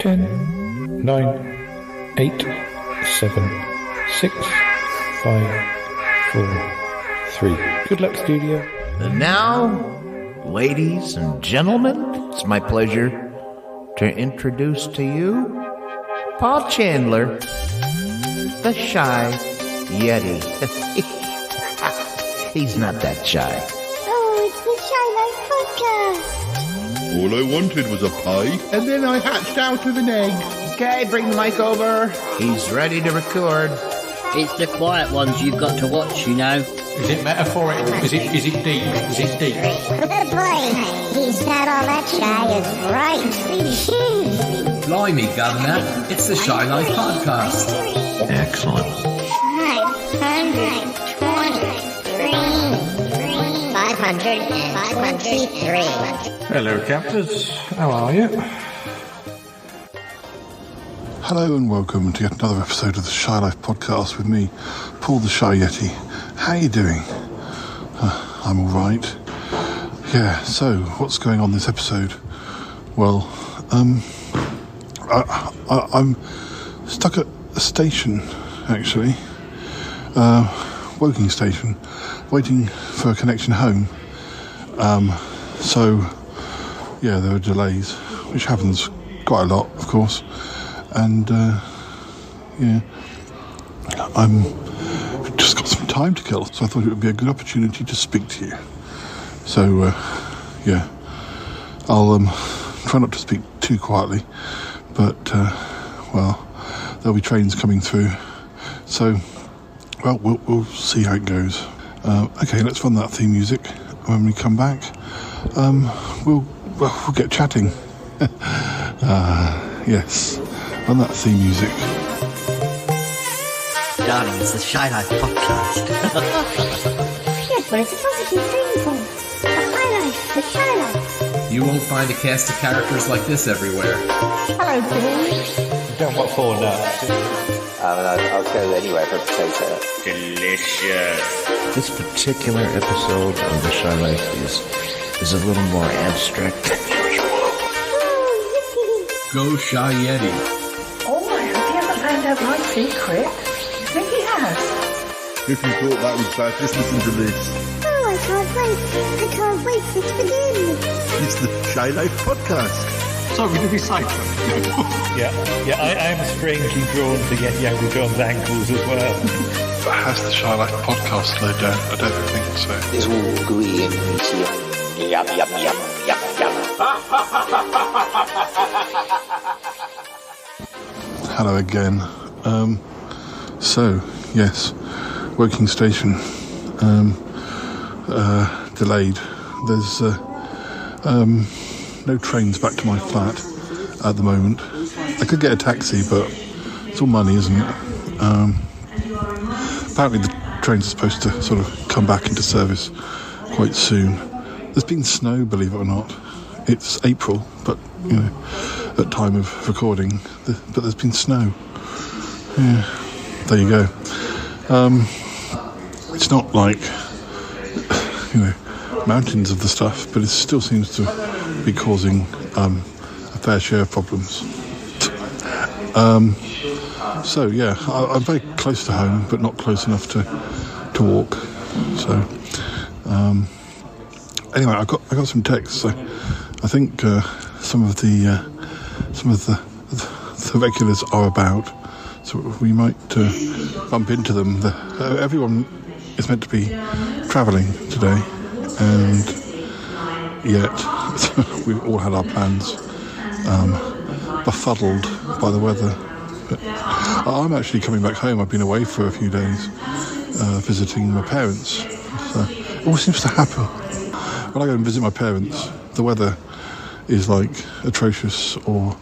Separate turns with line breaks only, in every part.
10, 9, 8, 7, 6, 5, 4, 3. Good luck, studio.
And now, ladies and gentlemen, it's my pleasure to introduce to you Paul Chandler, the shy Yeti. He's not that shy.
Oh, it's the Shy Life Podcast.
All I wanted was a pie, and then I hatched out of an egg.
Okay, bring the mic over. He's ready to record.
It's the quiet ones you've got to watch, you know.
Is it metaphorical? Is it deep? Is it deep?
Boy, he's not all that shy, is right.
Blimey, Governor, it's the Shy Life Podcast.
Excellent.
523.
Hello, captors. How are you?
Hello and welcome to yet another episode of the Shy Life Podcast with me, Paul the Shy Yeti. How you doing? I'm all right. Yeah, so what's going on this episode? Well, I'm stuck at a station, actually. Woking station, waiting for a connection home. So, yeah, there are delays, which happens quite a lot, of course. And, yeah, I'm just got some time to kill, so I thought it would be a good opportunity to speak to you. So, yeah, I'll try not to speak too quietly, but, well, there'll be trains coming through, so, well, we'll see how it goes. Okay, let's run that theme music. When we come back, we'll get chatting. Yes. On that theme music.
Darling, it's the Shy Life Podcast.
Yes, but it's a positive thing, Paul. The High Life, the Shy Life.
You won't find a cast of characters like this everywhere.
Hello, Paul.
Don't want four nuts.
I'll go anywhere for a potato.
Delicious. This particular episode of The Shy Life is a little more abstract than usual.
Go Shy Yeti.
Oh, I hope he hasn't found out my secret. You think he has?
If you thought that was bad, just listen to this.
Oh, I can't wait. I can't wait for it to begin.
It's the Shy Life Podcast.
So we do recycling. yeah, I am strangely drawn to get Younger John's ankles as well.
Has the Shy Life Podcast slowed down? I don't think so.
It's all gooey and meaty. Yum, yum, yum, yum, yum.
Hello again. So, yes, Woking station, delayed. There's no trains back to my flat at the moment. I could get a taxi, but it's all money, isn't it? Apparently the trains are supposed to sort of come back into service quite soon. There's been snow, believe it or not. It's April, but, you know, at time of recording, but there's been snow. Yeah, there you go. It's not like, you know, mountains of the stuff, but it still seems to be causing a fair share of problems. So yeah, I'm very close to home, but not close enough to walk. So anyway, I got some texts. So I think some of the regulars are about, so we might bump into them. Everyone is meant to be travelling today, and yet we've all had our plans befuddled by the weather. But I'm actually coming back home. I've been away for a few days visiting my parents. So it always seems to happen. When I go and visit my parents, the weather is like atrocious, or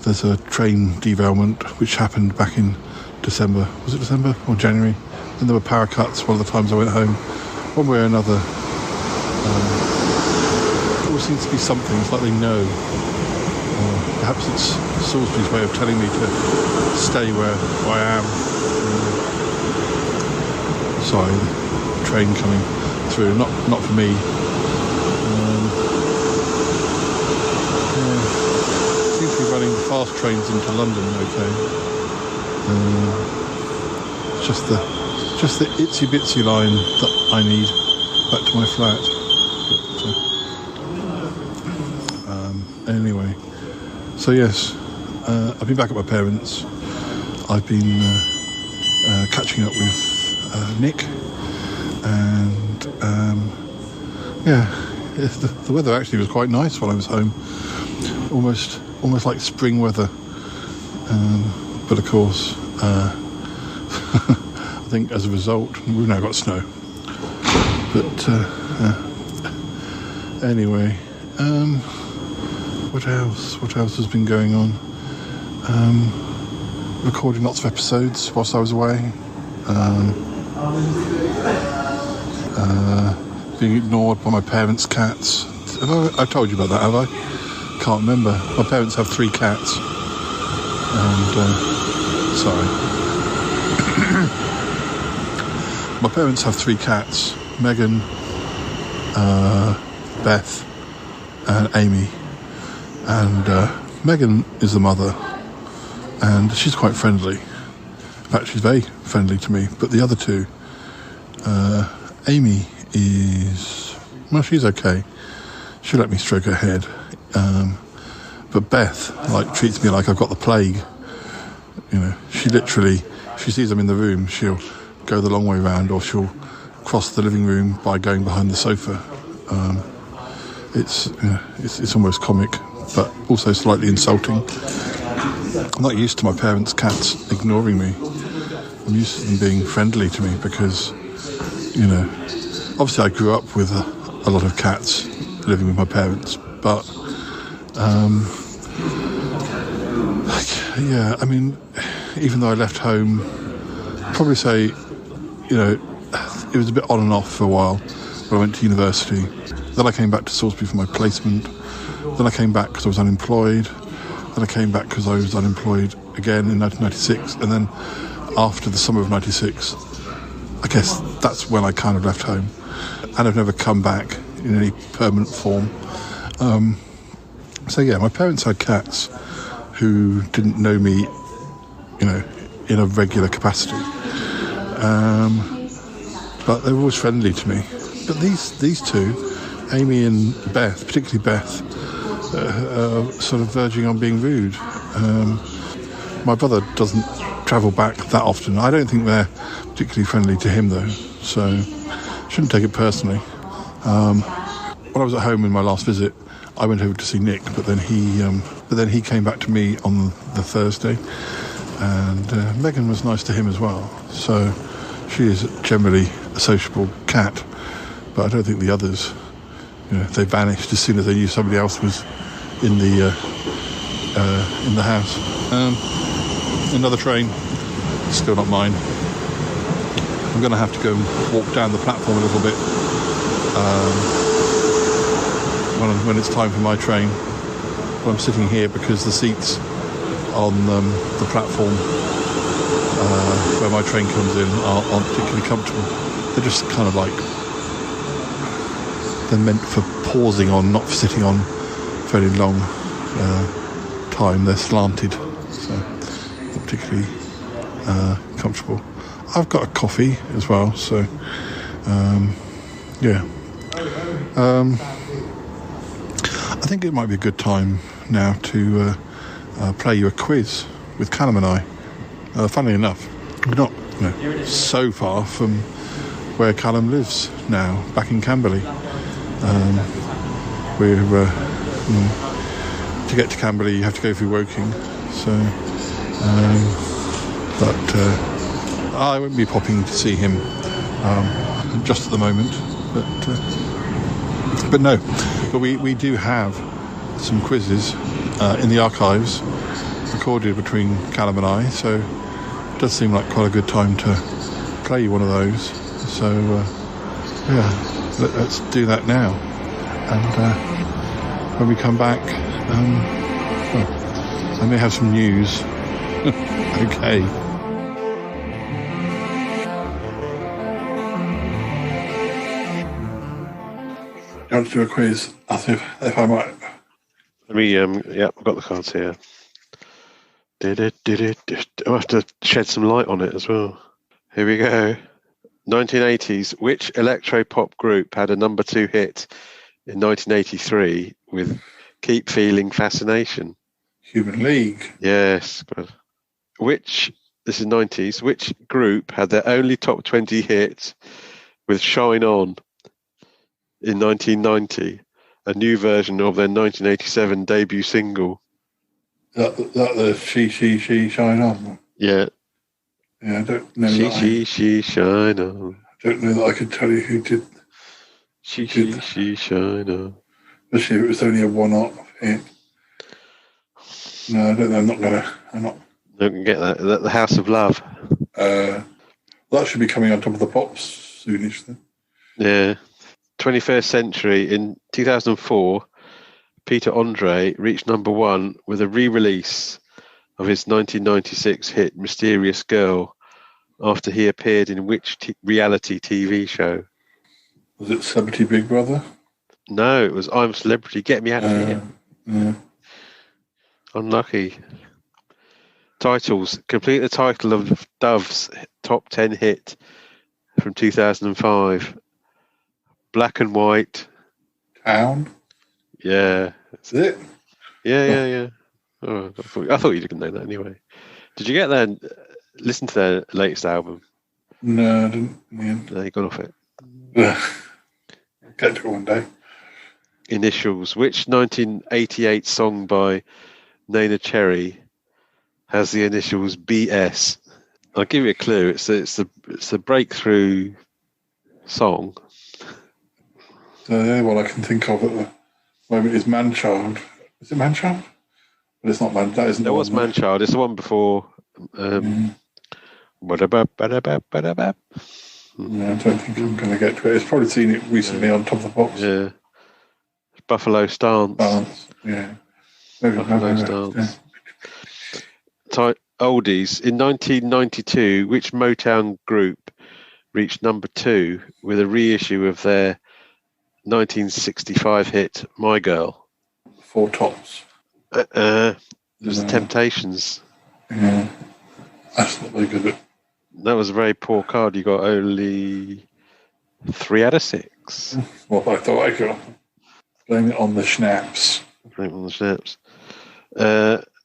there's a train derailment which happened back in December. Was it December or January? And there were power cuts one of the times I went home. One way or another, it always seems to be something. It's like they know. Perhaps it's Salisbury's way of telling me to stay where I am. Sorry, the train coming through. Not for me. Seems to be running fast trains into London. Okay, it's just the itsy bitsy line that I need back to my flat. But, anyway, so yes, I've been back at my parents'. I've been catching up with Nick, and the weather actually was quite nice while I was home, almost like spring weather. But of course, I think as a result, we've now got snow. But anyway, what else? What else has been going on? Recording lots of episodes whilst I was away. Being ignored by my parents' cats. I've told you about that, have I? Can't remember. My parents have 3 cats. And, sorry. My parents have 3 cats. Megan, Beth, and Amy. And Megan is the mother. And she's quite friendly. In fact, she's very friendly to me. But the other 2, Amy is... Well, she's okay. She'll let me stroke her head. But Beth, treats me like I've got the plague. You know, she literally... If she sees I'm in the room, she'll go the long way round, or she'll cross the living room by going behind the sofa. It's almost comic, but also slightly insulting. I'm not used to my parents' cats ignoring me. I'm used to them being friendly to me because, you know, obviously I grew up with a lot of cats living with my parents, but, yeah, I mean, even though I left home, I'd probably say, you know, it was a bit on and off for a while when I went to university. Then I came back to Salisbury for my placement. Then I came back because I was unemployed. Then I came back because I was unemployed again in 1996. And then after the summer of 96, I guess that's when I kind of left home. And I've never come back in any permanent form. So yeah, my parents had cats who didn't know me, you know, in a regular capacity. But they were always friendly to me. But these 2, Amy and Beth, particularly Beth, sort of verging on being rude. My brother doesn't travel back that often. I don't think they're particularly friendly to him though, so shouldn't take it personally. When I was at home in my last visit, I went over to see Nick, but then he came back to me on the Thursday, and Megan was nice to him as well. So she is generally a sociable cat, but I don't think the others, you know, they vanished as soon as they knew somebody else was in the house. Another train, still not mine. I'm going to have to go and walk down the platform a little bit when it's time for my train. But I'm sitting here because the seats on the platform where my train comes in aren't particularly comfortable. They're just kind of like, they're meant for pausing on, not for sitting on very long time. They're slanted, so not particularly comfortable. I've got a coffee as well, so yeah. I think it might be a good time now to play you a quiz with Callum and I. Funnily enough, we're not so far from where Callum lives now, back in Camberley. We're to get to Camberley, you have to go through Woking. So, but I won't be popping to see him just at the moment. But no. But we do have some quizzes in the archives recorded between Callum and I. So it does seem like quite a good time to play you one of those. So yeah, let's do that now. And when we come back, well, I may have some news. Okay. You want to do a quiz? I'll see if I might.
Let me, yeah, I've got the cards here. I'll have to shed some light on it as well. Here we go. 1980s. Which electro-pop group had a number 2 hit in 1983 with Keep Feeling Fascination?
Human League.
Yes. This is 90s. Which group had their only top 20 hit with Shine On in 1990, a new version of their 1987 debut single?
That the She Shine On.
Yeah.
Yeah, I don't know.
She shine on.
I don't know that I could tell you who did.
She shine on.
Especially if it was only a one-off hit. No, I don't know. I'm not.
Don't get that. The House of Love.
That should be coming on Top of the Pops soonish then.
Yeah. 21st Century. In 2004, Peter Andre reached number 1 with a re-release of his 1996 hit Mysterious Girl after he appeared in which reality TV show?
Was it Celebrity Big Brother?
No, it was I'm a Celebrity, Get Me Out of Here.
Yeah.
Unlucky. Titles. Complete the title of Dove's top 10 hit from 2005. Black and White.
Town?
Yeah.
Is it?
Yeah. Oh, I thought you didn't know that anyway. Did you get there and listen to their latest album?
No, I didn't. Yeah.
No, you got off it.
Get to it one day.
Initials. Which 1988 song by Nana Cherry has the initials BS? I'll give you a clue. It's the breakthrough song.
The only one I can think of at the moment is Manchild. Is it Manchild? But it's not Man. That isn't.
There was Manchild. It's the one before.
Yeah, I don't think I'm going to get to it. It's probably seen it recently on Top of the Pops.
Yeah. Buffalo Stance.
Yeah.
Buffalo Stance. Oldies. In 1992, which Motown group reached number 2 with a reissue of their 1965 hit My Girl?
Four Tops.
It was the Temptations.
Yeah. That's not very good.
That was a very poor card. You got only 3 out of 6.
Well, I thought I got. Blame it on the schnapps.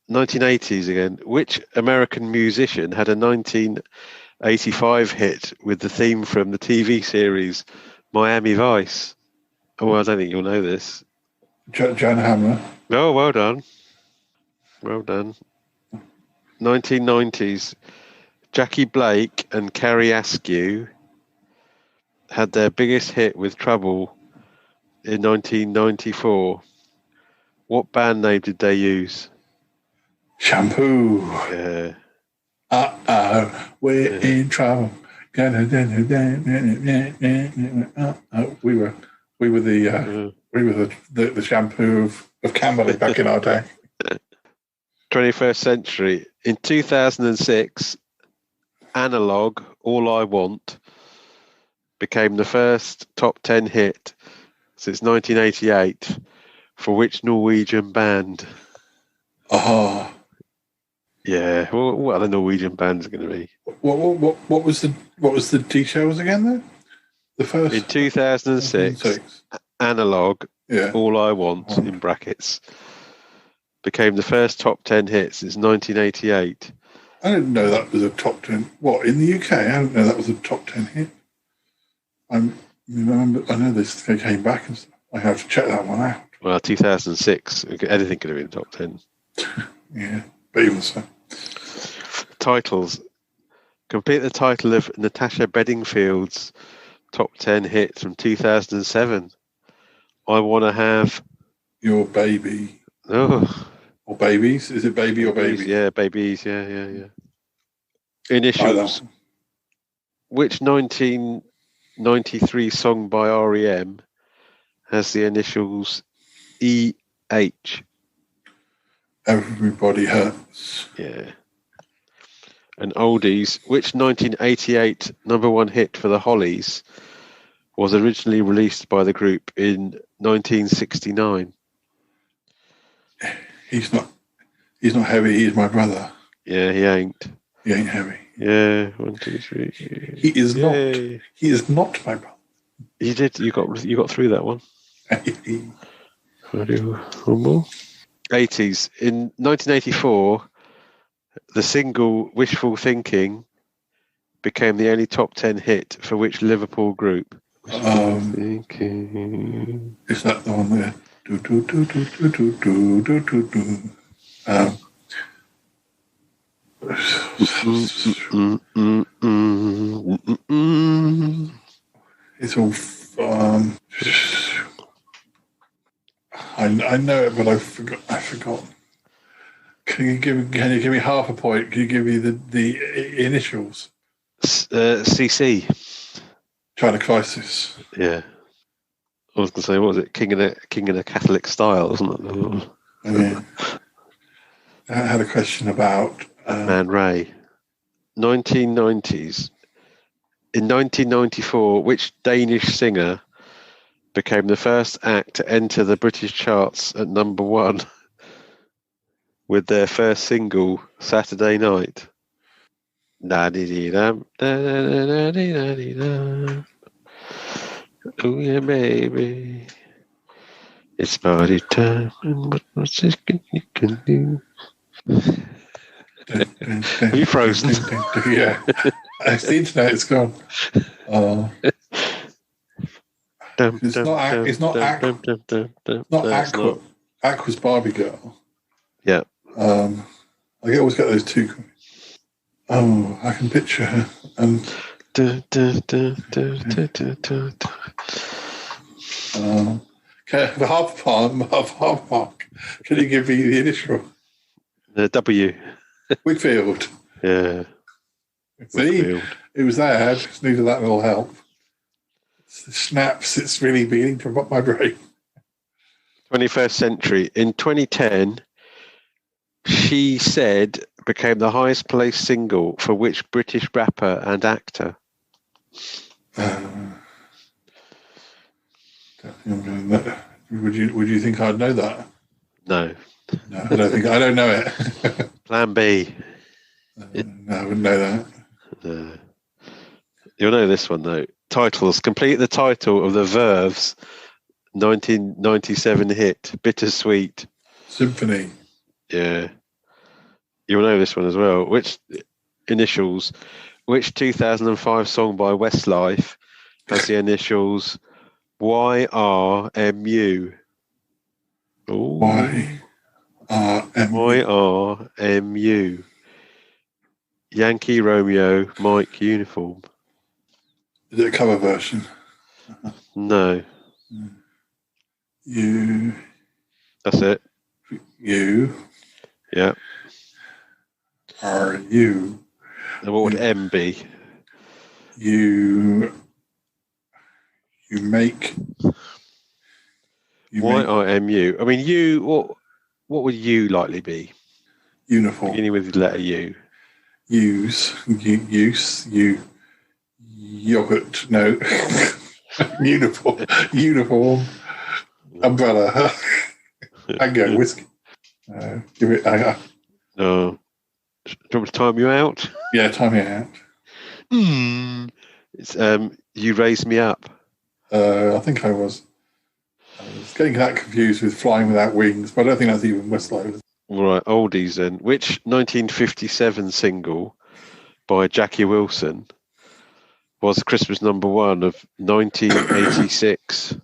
1980s again. Which American musician had a 1985 hit with the theme from the TV series Miami Vice? Oh, I don't think you'll know this.
Jan Hammer.
Oh, well done. 1990s. Jackie Blake and Carrie Askew had their biggest hit with Trouble in 1994. What band name did they use?
Shampoo.
Yeah.
We're in trouble. We were the shampoo of Camberley back in our day.
21st Century. In 2006, Analog, All I Want, became the first top 10 hit since 1988 for which Norwegian band?
Oh.
Yeah, what other Norwegian bands are going to be?
What was the details again then? The first
in 2006, Analog, All I Want in brackets, became the first top 10 hit since 1988.
I didn't know that was a top 10. What, in the UK? I didn't know that was a top 10 hit. I know this came back and stuff. I have to check that one out.
Well, 2006, anything could have been top 10.
Yeah, but even so.
Titles. Complete the title of Natasha Bedingfield's top 10 hit from 2007. I Want to Have
Your Baby.
Oh.
Or Babies? Is it Baby or Baby?
Yeah, Babies. Yeah. Initials. Which 1993 song by R.E.M. has the initials E.H.?
Everybody Hurts.
Yeah. And oldies. Which 1988 number 1 hit for the Hollies was originally released by the group in 1969?
He's not heavy. He's my brother.
Yeah, he ain't.
He ain't Harry.
Yeah, 1, 2, 3.
He is not.
Yay.
He is not my brother.
You did. You got through that one. One more. 80s. In 1984, the single "Wishful Thinking" became the only top 10 hit for which Liverpool group? Thinking.
Is that the one there? Do, do, do, do, do, do, do, do, do, do. It's all. I know it, but I forgot. Can you give me half a point? Can you give me the initials?
CC.
China Crisis.
Yeah. I was going to say, what was it? King in a Catholic style, wasn't it?
Yeah. I had a question about
Man Ray. 1990s. In 1994, which Danish singer became the first act to enter the British charts at number 1 with their first single, Saturday Night? Da-dee-dee-dum, da-da-da-da-dee-da-dee-dum. Oh yeah, baby. It's party time, and what's this you can do? Are you frozen?
Yeah. It's the internet, it's gone. It's not Aqua. Aqua's Barbie Girl.
Yeah.
I always get those two. Oh, I can picture her. Okay, the half mark. Can you give me the initial?
The W.
Wigfield.
Yeah.
See, it was there. I just needed that little help. It's the snaps. It's really beginning to rot my brain.
21st century. In 2010, She Said became the highest placed single for which British rapper and actor?
Would you think I'd know that?
No.
No, I don't know it.
Plan B.
No, I wouldn't know that.
No. You'll know this one though. Titles. Complete the title of the Verve's 1997 hit, Bittersweet.
Symphony.
Yeah. You'll know this one as well. Which initials? Which 2005 song by Westlife has the initials YRMU? YRMU. Yankee Romeo Mike Uniform.
Is it a cover version?
No.
You.
That's it.
You.
Yeah.
Are you?
And what would M be?
You make.
YRMU. I mean, you. What would you likely be?
Uniform.
Beginning with the letter U.
Use. Yogurt. No. Uniform. Umbrella. Mango. Whiskey. Give it.
No. Do you want me to time you out?
Yeah, time me out.
It's You Raise Me Up.
I think I was getting that confused with Flying Without Wings, but I don't think that's even Westlife.
All right, oldies then. Which 1957 single by Jackie Wilson was Christmas number 1 of 1986?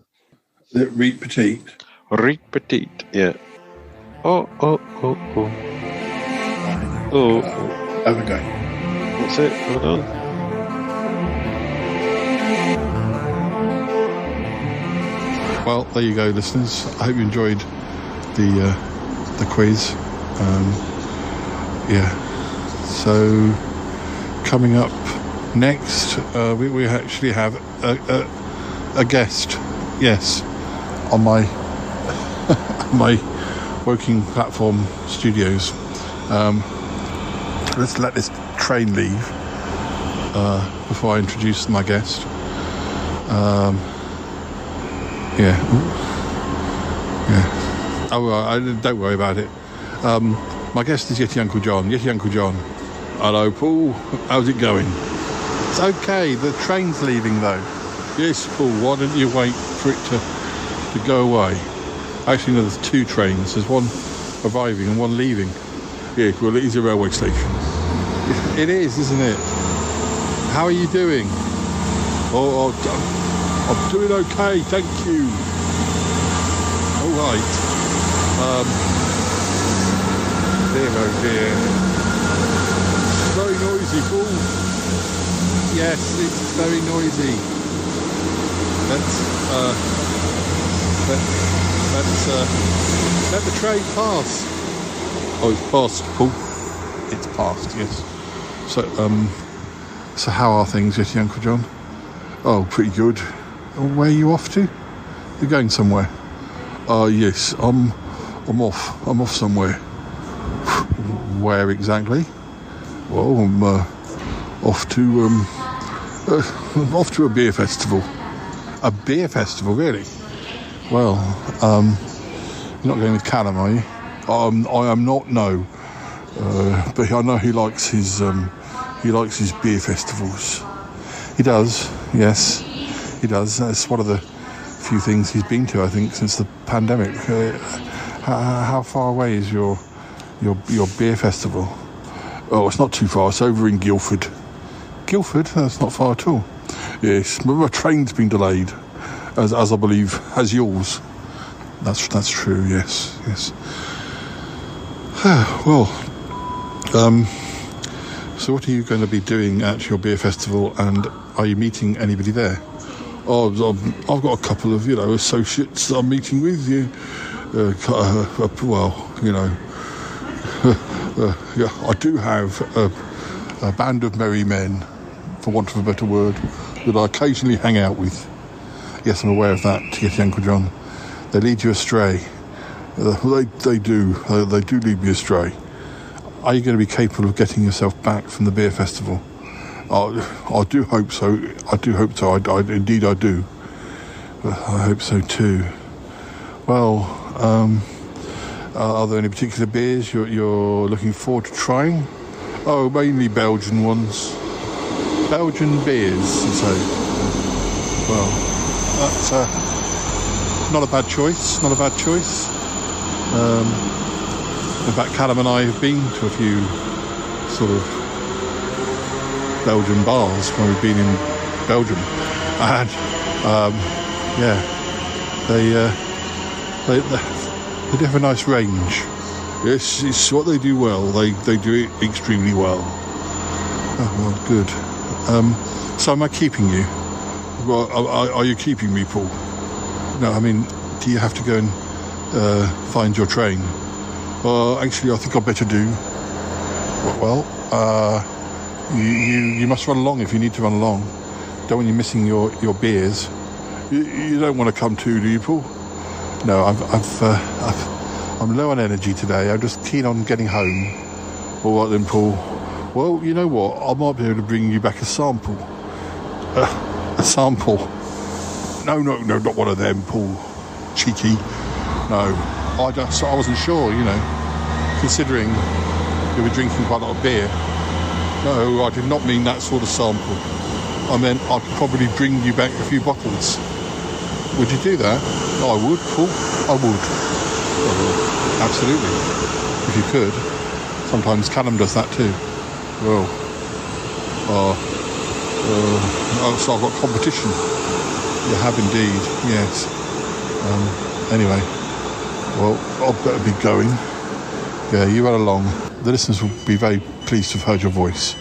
Is it Reet Petite?
Reet Petite, yeah. Oh.
Have a go.
That's it. Well done.
Well, there you go, listeners. I hope you enjoyed the quiz. So coming up next, we actually have a guest. Yes, on my my working platform studios. Let's let this train leave before I introduce my guest. Yeah. Oh, well, don't worry about it. My guest is Yeti Uncle John. Yeti Uncle John. Hello, Paul. How's it going? It's okay. The train's leaving, though. Yes, Paul. Why didn't you wait for it to go away? Actually, no, there's 2 trains. There's one arriving and one leaving. Yeah, well, it is a railway station. It is, isn't it? How are you doing? Oh, I'm doing okay, thank you. All right. Dear, oh dear. It's very noisy, Paul. Yes, it's very noisy. Let the train pass. Oh, it's past, Paul. It's past, yes. So how are things, Yeti Uncle John? Oh, pretty good. Where are you off to? You're going somewhere? Yes, I'm off. I'm off somewhere. Where exactly? Well, I'm off to a beer festival. A beer festival, really? Well, you're not going with Callum, are you? I am not. No, but I know he likes his beer festivals. He does. Yes, he does. That's one of the few things he's been to, I think, since the pandemic. How far away is your beer festival? Oh, it's not too far. It's over in Guildford. Guildford? That's not far at all. Yes, my train's been delayed, as I believe has yours. That's true. Yes. Well, so what are you going to be doing at your beer festival, and are you meeting anybody there? Oh, I've got a couple of, associates that I'm meeting with. I do have a band of merry men, for want of a better word, that I occasionally hang out with. Yes, I'm aware of that, Yeti Uncle John. They lead you astray. They do lead me astray. Are you going to be capable of getting yourself back from the beer festival? I do hope so. Indeed I do. I hope so too. Well, are there any particular beers you're looking forward to trying? Oh, mainly Belgian ones. Belgian beers, you say? Well, that's not a bad choice. In fact, Callum and I have been to a few sort of Belgian bars when we've been in Belgium, and they have a nice range. Yes, it's what they do well. They do it extremely well. Oh, well, good. So am I keeping you? Well, are you keeping me, Paul? No, I mean, do you have to go and find your train? Actually, I think I better do. Well, you must run along if you need to run along. Don't want you missing your beers. You don't want to come too, do you, Paul? No, I'm low on energy today. I'm just keen on getting home. All right then, Paul. Well, you know what? I might be able to bring you back a sample. A sample? No, not one of them, Paul. Cheeky. No. I wasn't sure, considering you were drinking quite a lot of beer. No, I did not mean that sort of sample. I meant I'd probably bring you back a few bottles. Would you do that? I would, Paul. I would. Absolutely. If you could. Sometimes Callum does that too. Well, so I've got competition. You have indeed, yes. Anyway, well, I'll better be going. Yeah, you run along. The listeners will be very pleased to have heard your voice.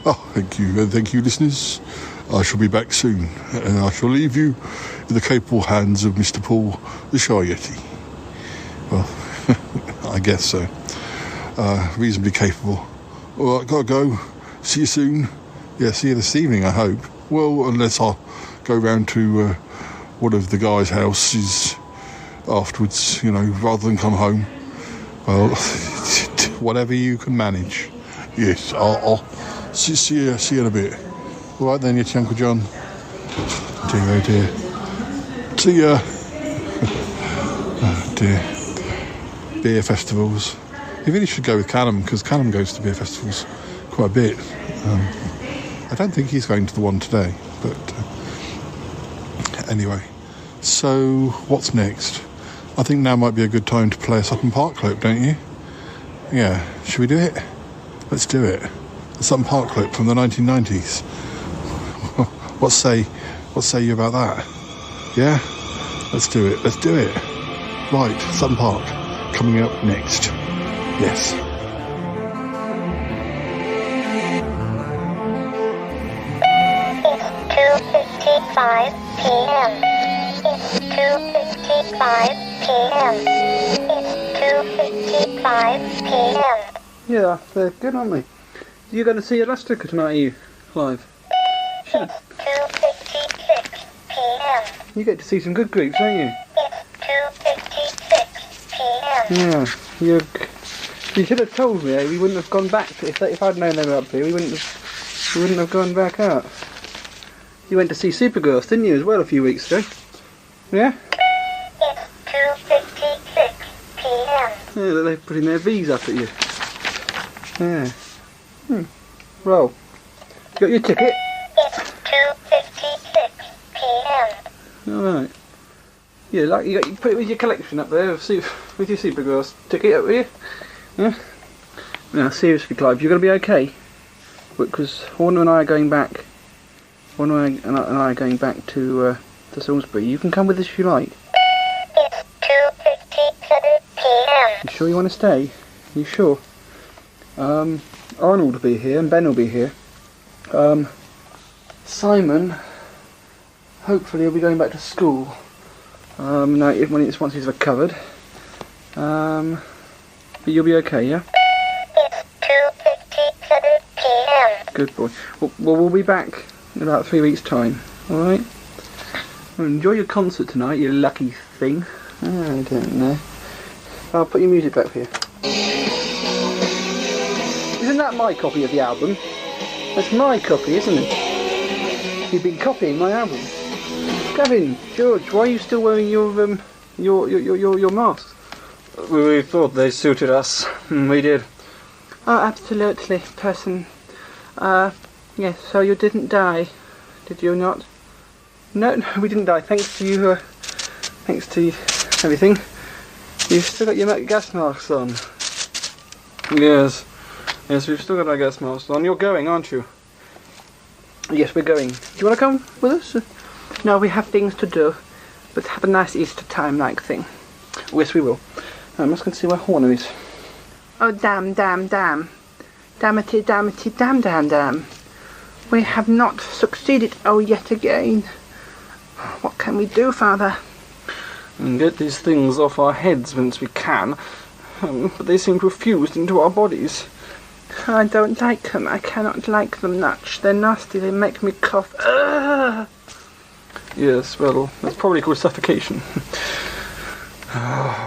Oh, thank you. Thank you, listeners. I shall be back soon. And I shall leave you in the capable hands of Mr. Paul, the Shy Yeti. Well, I guess so. Reasonably capable. All right, gotta go. See you soon. Yeah, see you this evening, I hope. Well, unless I'll go round to one of the guys' houses afterwards, rather than come home. Well, whatever you can manage. Yes, I'll see you in a bit. All right then, Yeti Uncle John. Dear, oh dear. See ya. Oh dear. Beer festivals. He really should go with Callum, because Callum goes to beer festivals quite a bit. I don't think he's going to the one today, but anyway. So, what's next? I think now might be a good time to play us up in Park Cloak, don't you? Yeah, should we do it? Let's do it. The Sutton Park Cloak from the 1990s. What say you about that? Yeah? Let's do it. Right, Sutton Park, coming up next. Yes.
It's 2:55 p.m. It's 2:55 p.m. It's 2:55 p.m.
Yeah, they're good, aren't they? You're going to see Elastica tonight, are you? Live? Sure.
It's 2:56 p.m.
You get to see some good groups, don't you?
It's 2:56 p.m.
Yeah, you should have told me. We wouldn't have gone back. If I'd known they were up here, we wouldn't have gone back out. You went to see Supergirls, didn't you, as well, a few weeks ago? Yeah?
It's 2:56 p.m.
Yeah, they're putting their V's up at you. Yeah. Roll. You got your ticket?
It's 2:56 p.m.
Alright. Yeah, you put it with your collection up there with your Supergirls ticket up here. Yeah? Now, seriously, Clive, you're going to be okay? Because Warner and I are going back. Warner and I are going back to Salisbury. You can come with us if you like.
It's 2:57 p.m.
You sure you want to stay? You sure? Arnold will be here and Ben will be here. Simon, hopefully he'll be going back to school. Once he's recovered. But you'll be okay, yeah?
It's 2:57 p.m.
Good boy. Well, we'll be back in about 3 weeks' time. Alright? Well, enjoy your concert tonight, you lucky thing. I don't know. I'll put your music back here. Isn't that my copy of the album? That's my copy, isn't it? You've been copying my album. Gavin, George, why are you still wearing your masks? We thought they suited us. We did. Oh, absolutely, person. Yes, so you didn't die, did you not? No, we didn't die, thanks to you, thanks to everything. You've still got your gas masks on. Yes, we've still got our gas masks on. You're going, aren't you? Yes, we're going. Do you want to come with us? No, we have things to do, but have a nice Easter time-like thing. Yes, we will. Let's go and see where Horner is. Oh, damn. Dammity, damn. We have not succeeded, yet again. What can we do, Father? And get these things off our heads once we can, but they seem to have fused into our bodies. I don't like them. I cannot like them much. They're nasty. They make me cough. Ugh! Yes, well, that's probably called suffocation.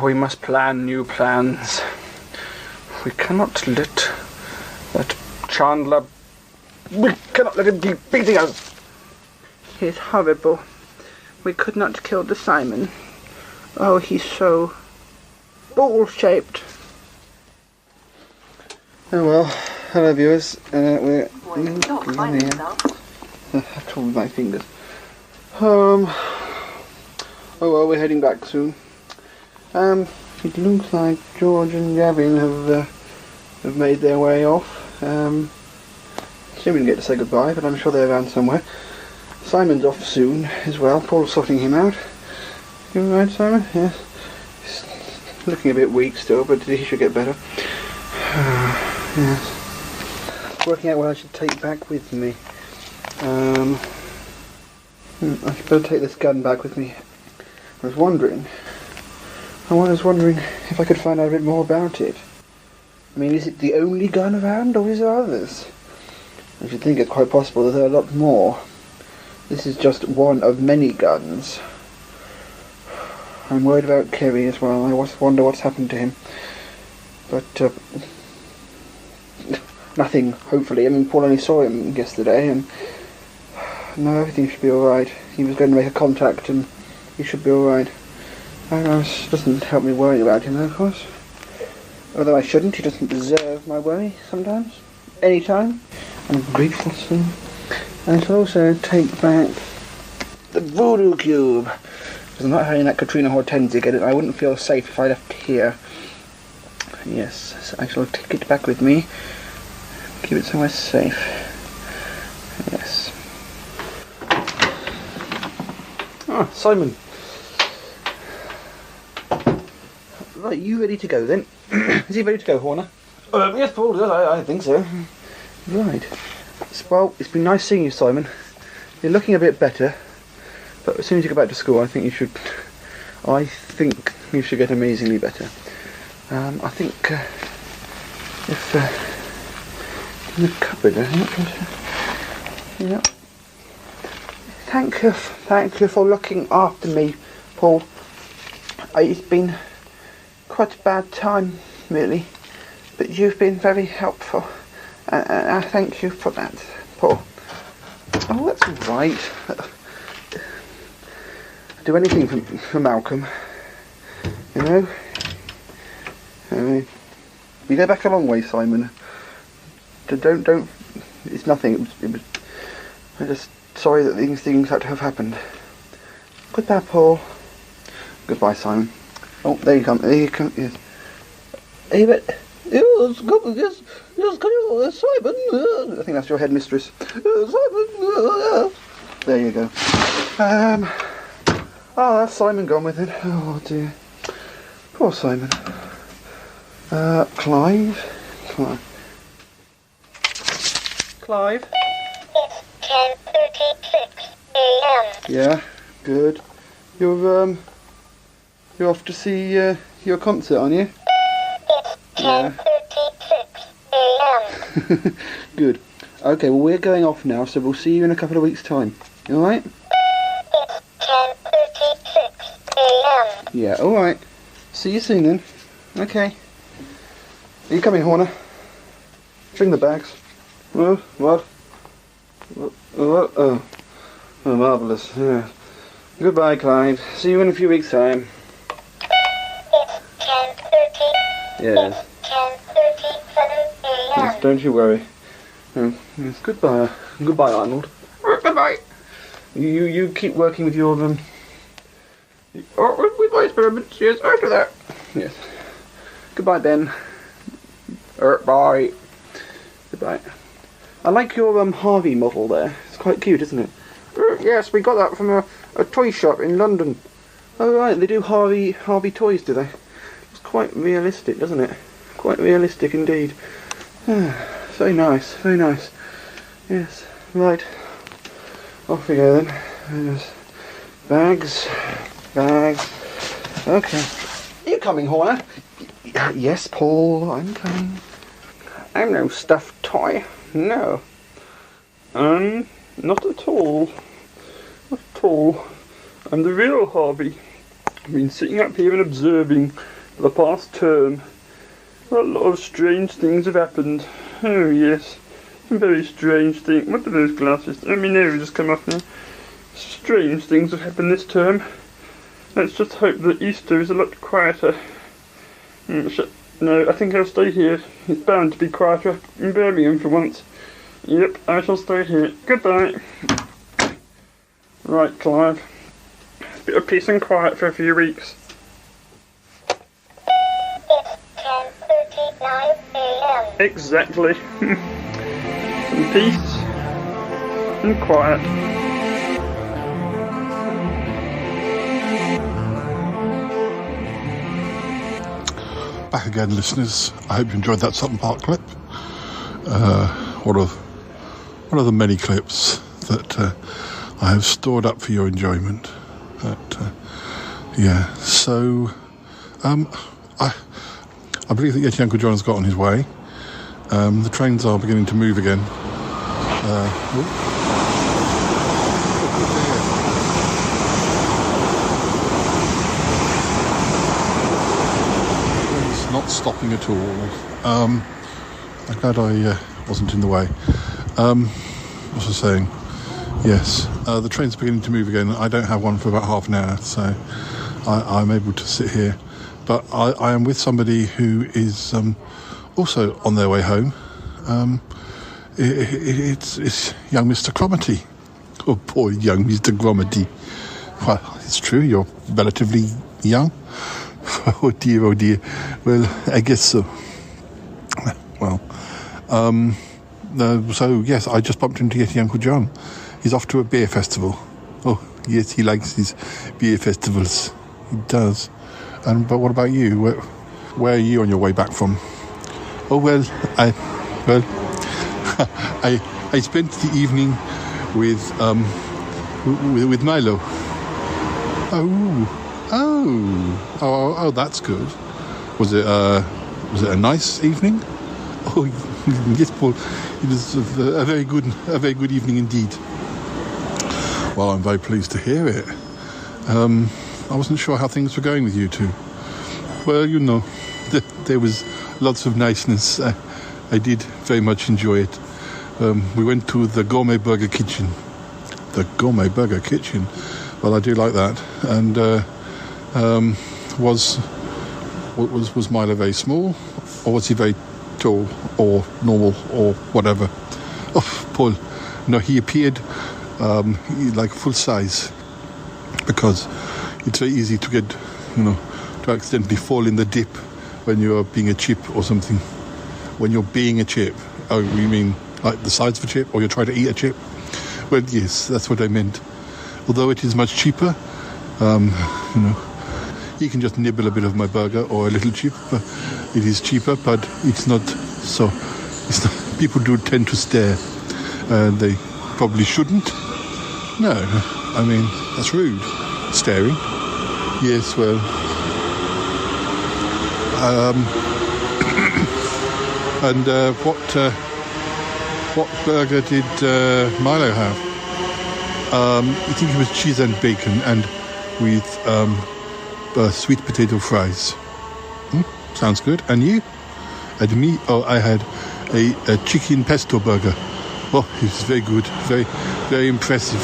We must plan new plans. We cannot let that Chandler... We cannot let him keep beating us. He's horrible. We could not kill the Simon. Oh, he's so ball-shaped. Oh well, hello viewers. We're I have trouble with my fingers. Oh well, we're heading back soon. It looks like George and Gavin have made their way off. Soon we didn't get to say goodbye, but I'm sure they're around somewhere. Simon's off soon as well. Paul's sorting him out. You alright, Simon? Yes. He's looking a bit weak still, but he should get better. Yes. Working out what I should take back with me. I should better take this gun back with me. I was wondering if I could find out a bit more about it. I mean, is it the only gun around, or is there others? I should think it's quite possible that there are a lot more. This is just one of many guns. I'm worried about Kerry as well. I wonder what's happened to him. But, nothing, hopefully. I mean, Paul only saw him yesterday, and no, everything should be alright. He was going to make a contact, and he should be alright. It doesn't help me worry about him, though, of course. Although I shouldn't, he doesn't deserve my worry sometimes. Anytime. I'm grateful to him. And I shall also take back the voodoo cube. Because I'm not having that Katrina Hortensia get it. I wouldn't feel safe if I left it here. Yes, so I shall take it back with me. Keep it somewhere safe. Yes. Ah, Simon. Right, you ready to go then? Is he ready to go, Horner? Yes, Paul, I think so. Right. Well, it's been nice seeing you, Simon. You're looking a bit better, but as soon as you go back to school, I think you should get amazingly better. I think if in the cupboard, I think. Yeah. Thank you for looking after me, Paul. It's been quite a bad time, really, but you've been very helpful. I thank you for that, Paul. Oh, that's all right. I'd do anything for Malcolm, you know. We go back a long way, Simon. Don't. It's nothing. It was. I'm just sorry that these things had to have happened. Goodbye, Paul. Goodbye, Simon. Oh, there you come. There you come. Yes. Hey, but yes, Simon. I think that's your headmistress. Simon. There you go. Oh, that's Simon gone with it. Oh dear. Poor Simon. Clive. Clive.
It's 10:36 a.m.
Yeah, good. You're off to see your concert, aren't you?
It's 10:36 a.m.
Good. Okay, well we're going off now, so we'll see you in a couple of weeks' time. You alright?
It's 10:36 a.m.
Yeah, alright. See you soon then. Okay. Are you coming, Horner? Bring the bags. Oh, what? Oh, marvellous. Yeah. Goodbye, Clive. See you in a few weeks' time.
It's 10:30.
Yes.
It's 10:37 a.m.
Yes, don't you worry. Oh, yes, goodbye. Goodbye, Arnold. Goodbye. You keep working with your with my experiments. Yes, after that. Yes. Goodbye, Ben. Bye. Goodbye. I like your Harvey model there. It's quite cute, isn't it? Yes, we got that from a toy shop in London. Oh right, they do Harvey toys, do they? It's quite realistic, doesn't it? Quite realistic indeed. Very nice, very nice. Yes, right. Off we go then. There's bags. Okay. Are you coming, Horner? Yes, Paul, I'm coming. I'm no stuffed toy. No. Not at all. Not at all. I'm the real Harvey. I've been sitting up here and observing for the past term. A lot of strange things have happened. Oh yes. Some very strange things. What are those glasses? I mean, they've just come off now. Strange things have happened this term. Let's just hope that Easter is a lot quieter. No, I think I'll stay here. It's bound to be quieter in Birmingham for once. Yep, I shall stay here. Goodbye. Right, Clive. A bit of peace and quiet for a few weeks.
It's 10:39 a.m.
Exactly. Some peace and quiet.
Back again, listeners. I hope you enjoyed that Sutton Park clip. One of the many clips that I have stored up for your enjoyment. But yeah, so I believe that Yeti Uncle John has got on his way. The trains are beginning to move again. Not stopping at all. I'm glad I wasn't in the way. What was I saying? Yes, the train's beginning to move again. I don't have one for about half an hour, so I'm able to sit here but I am with somebody who is also on their way home. It's young Mr. Cromarty. Oh, poor young Mr. Cromarty. Well, it's true, you're relatively young. Oh dear, oh dear. Well, I guess so. Well, so yes, I just bumped into Yeti Uncle John. He's off to a beer festival. Oh, yes, he likes his beer festivals. He does. But what about you? Where are you on your way back from? Oh, well, I spent the evening with Milo. Oh, that's good. Was it a nice evening? Oh, yes, Paul. It was a very good evening indeed. Well, I'm very pleased to hear it. I wasn't sure how things were going with you two. Well, you know, there was lots of niceness. I did very much enjoy it. We went to the Gourmet Burger Kitchen. The Gourmet Burger Kitchen. Well, I do like that. And was Milo very small, or was he very tall, or normal, or whatever? Oh, Paul. No, he appeared like full size, because it's very easy to get, to accidentally fall in the dip when you're being a chip or something. When you're being a chip. Oh, you mean like the size of a chip, or you're trying to eat a chip? Well, yes, that's what I meant. Although it is much cheaper, you can just nibble a bit of my burger or a little chip. It is cheaper, but it's not so. People do tend to stare. They probably shouldn't. No, I mean, that's rude. Staring. Yes, well. And what burger did Milo have? I think it was cheese and bacon, and with sweet potato fries. Sounds good. And you? And me? Oh, I had a chicken pesto burger. Oh, it was very good. Very, very impressive.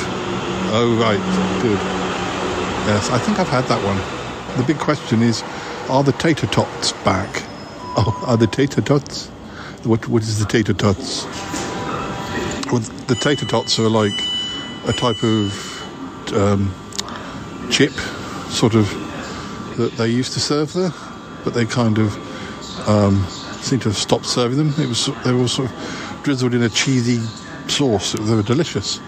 Oh, right. Good. Yes, I think I've had that one. The big question is, are the tater tots back? Oh, are the tater tots? What is the tater tots? Well, the tater tots are like a type of chip, sort of, that they used to serve there, but they kind of seem to have stopped serving them. They were sort of drizzled in a cheesy sauce. They were delicious.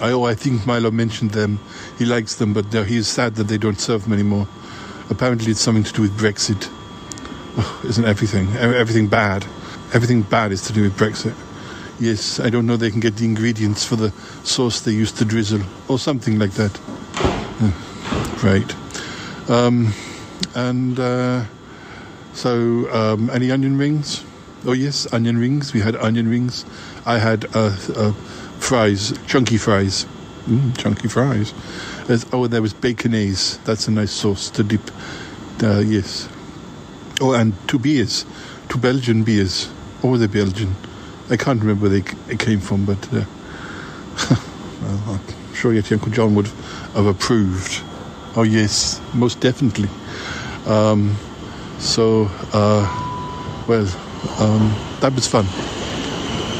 I think Milo mentioned them. He likes them, but no, he's sad that they don't serve them anymore. Apparently it's something to do with Brexit. Oh, isn't everything bad? Everything bad is to do with Brexit. Yes, I don't know, they can get the ingredients for the sauce they used to drizzle, or something like that. Great. Any onion rings? Oh yes, onion rings. We had onion rings. I had fries, chunky fries. Chunky fries. There was baconaise. That's a nice sauce to dip. Yes. Oh, and 2 beers. 2 Belgian beers. Or were they Belgian? I can't remember where they came from, but well, I'm sure Yeti Uncle John would have approved. Oh yes, most definitely. That was fun.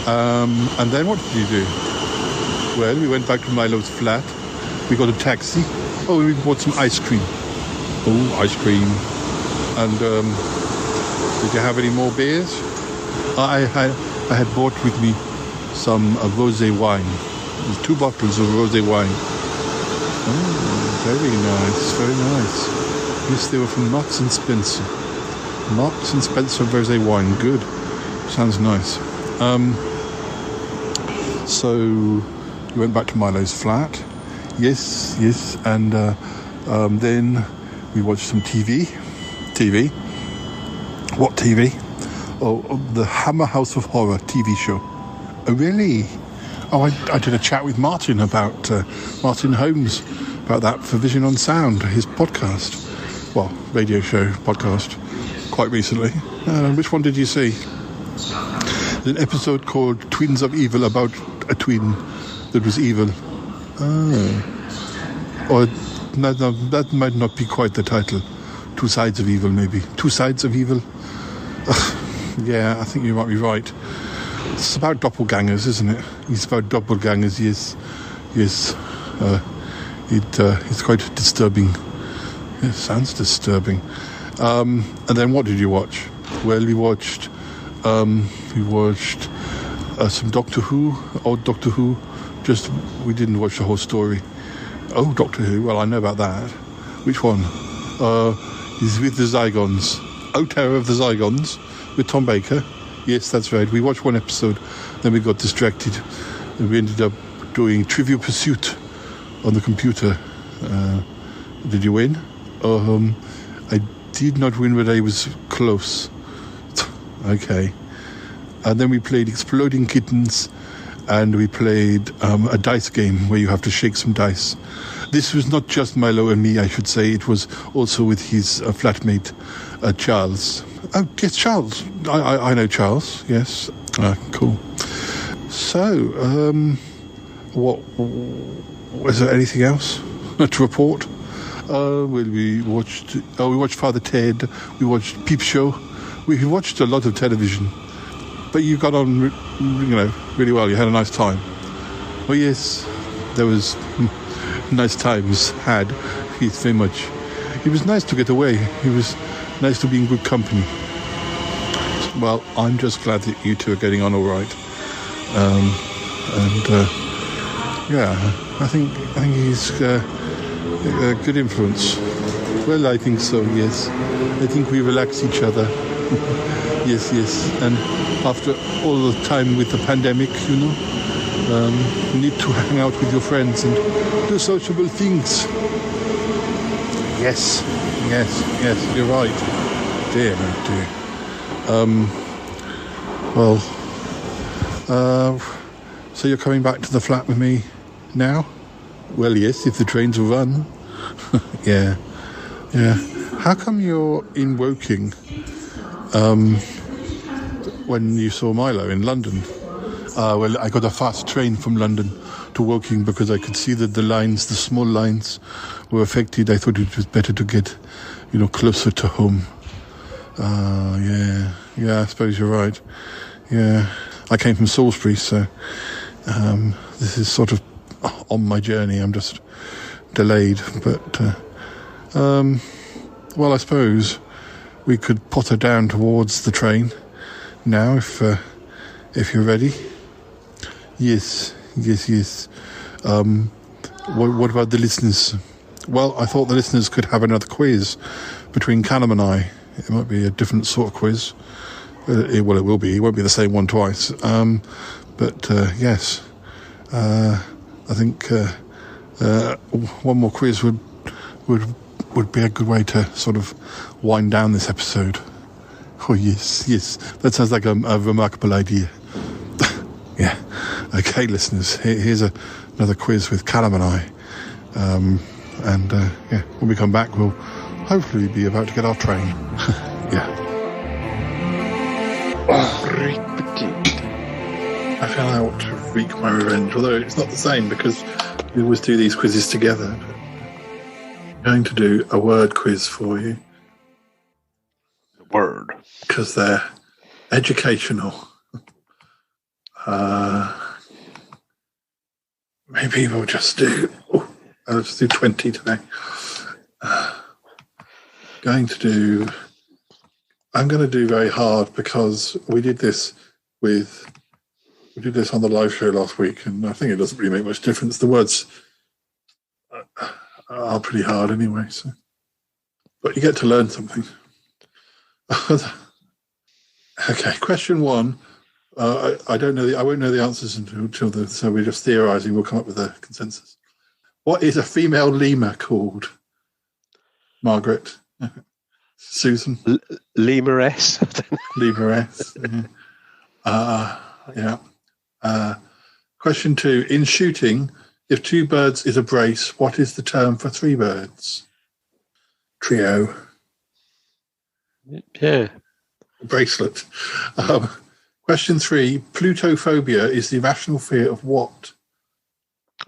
And then what did you do? Well, we went back to Milo's flat. We got a taxi. Oh, we bought some ice cream. Oh, ice cream. And did you have any more beers? I had bought with me some rosé wine. 2 bottles of rosé wine. Oh, very nice. Yes, they were from Marks and Spencer. Marks and Spencer rosé wine. Good. Sounds nice. So we went back to Milo's flat. Yes, and then we watched some TV. TV? What TV? Oh, the Hammer House of Horror TV show. Oh, really? Oh, I did a chat with Martin about Martin Holmes about that for Vision on Sound, his podcast. Well, radio show, podcast, quite recently. Which one did you see? There's an episode called Twins of Evil about a twin that was evil. Oh. Or no, that might not be quite the title. Two Sides of Evil, maybe. Two Sides of Evil. Yeah, I think you might be right. It's about doppelgangers, isn't it? It's about doppelgangers, yes. Yes. It's quite disturbing. It sounds disturbing. And then what did you watch? Well, we watched some Doctor Who, old Doctor Who. Just, we didn't watch the whole story. Oh, Doctor Who, well, I know about that. Which one? Is with the Zygons. Oh, Terror of the Zygons, with Tom Baker. Yes, that's right. We watched one episode, then we got distracted, and we ended up doing Trivial Pursuit on the computer. Did you win? I did not win, but I was close. Okay. And then we played Exploding Kittens, and we played a dice game where you have to shake some dice. This was not just Milo and me, I should say. It was also with his flatmate, Charles. Oh, yes, Charles. I know Charles, yes. Cool. So, what was there anything else to report? Well, we watched Father Ted. We watched Peep Show. We watched a lot of television. But you got on, really well. You had a nice time. Oh, yes, there was nice times had. Yes, very much. It was nice to get away. It was nice to be in good company. Well, I'm just glad that you two are getting on all right. I think he's a good influence. Well, I think so, yes. I think we relax each other. Yes. And after all the time with the pandemic, you need to hang out with your friends and do sociable things. Yes, you're right. Dear. So you're coming back to the flat with me now? Well, yes, if the trains will run. Yeah. How come you're in Woking when you saw Milo in London? Well, I got a fast train from London to Woking because I could see that the small lines were affected. I thought it was better to get, closer to home. Yeah, I suppose you're right. Yeah, I came from Salisbury, so this is sort of on my journey. I'm just delayed, but well, I suppose we could potter down towards the train now if you're ready. Yes. What about the listeners? Well, I thought the listeners could have another quiz between Callum and I. It might be a different sort of quiz. It will be. It won't be the same one twice. But yes, I think one more quiz would be a good way to sort of wind down this episode. Oh yes. That sounds like a remarkable idea. Yeah. Okay, listeners. Here's another quiz with Callum and I. When we come back, we'll hopefully be about to get our train. Yeah. I fell out to wreak my revenge, although it's not the same because we always do these quizzes together. I'm going to do a word quiz for you.
Word.
Because they're educational. Maybe we'll just do... I'll just do 20 today. I'm going to do very hard because we did this on the live show last week, and I think it doesn't really make much difference. The words are pretty hard anyway, so but you get to learn something. Okay, question 1. I won't know the answers until so we're just theorising. We'll come up with a consensus. What is a female lemur called? Margaret. Susan.
Lemuress.
Lemuress. Yeah. Question 2. In shooting, if 2 birds is a brace, what is the term for 3 birds? Trio.
Yeah.
Bracelet. Question 3. Plutophobia is the irrational fear of what?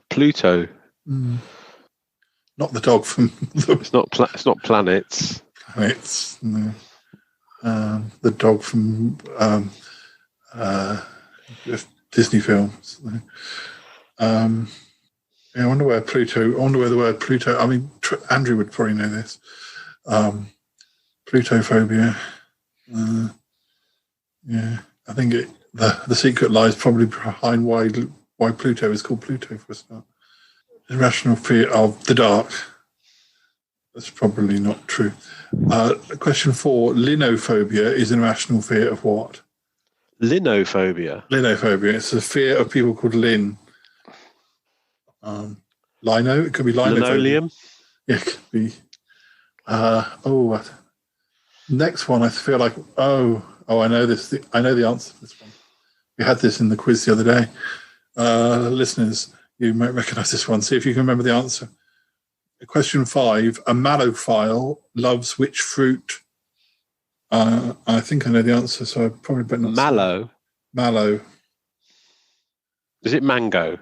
Pluto.
Not the dog from...
It's not planets.
And it's the dog from Disney films. I wonder where the word Pluto. I mean, Andrew would probably know this. Plutophobia. I think the secret lies probably behind why Pluto is called Pluto for a start. Irrational fear of the dark. That's probably not true. Question 4. Linophobia is an irrational fear of what?
Linophobia.
Linophobia. It's a fear of people called Lin. Lino. It could be linophobia.
Linoleum.
Yeah, it could be. Next one. I feel like. I know this. I know the answer to this one. We had this in the quiz the other day. Listeners, you might recognise this one. See if you can remember the answer. Question 5. A mallophile loves which fruit? I think I know the answer, so I probably better not.
Mallow.
Mallow.
Is it mango?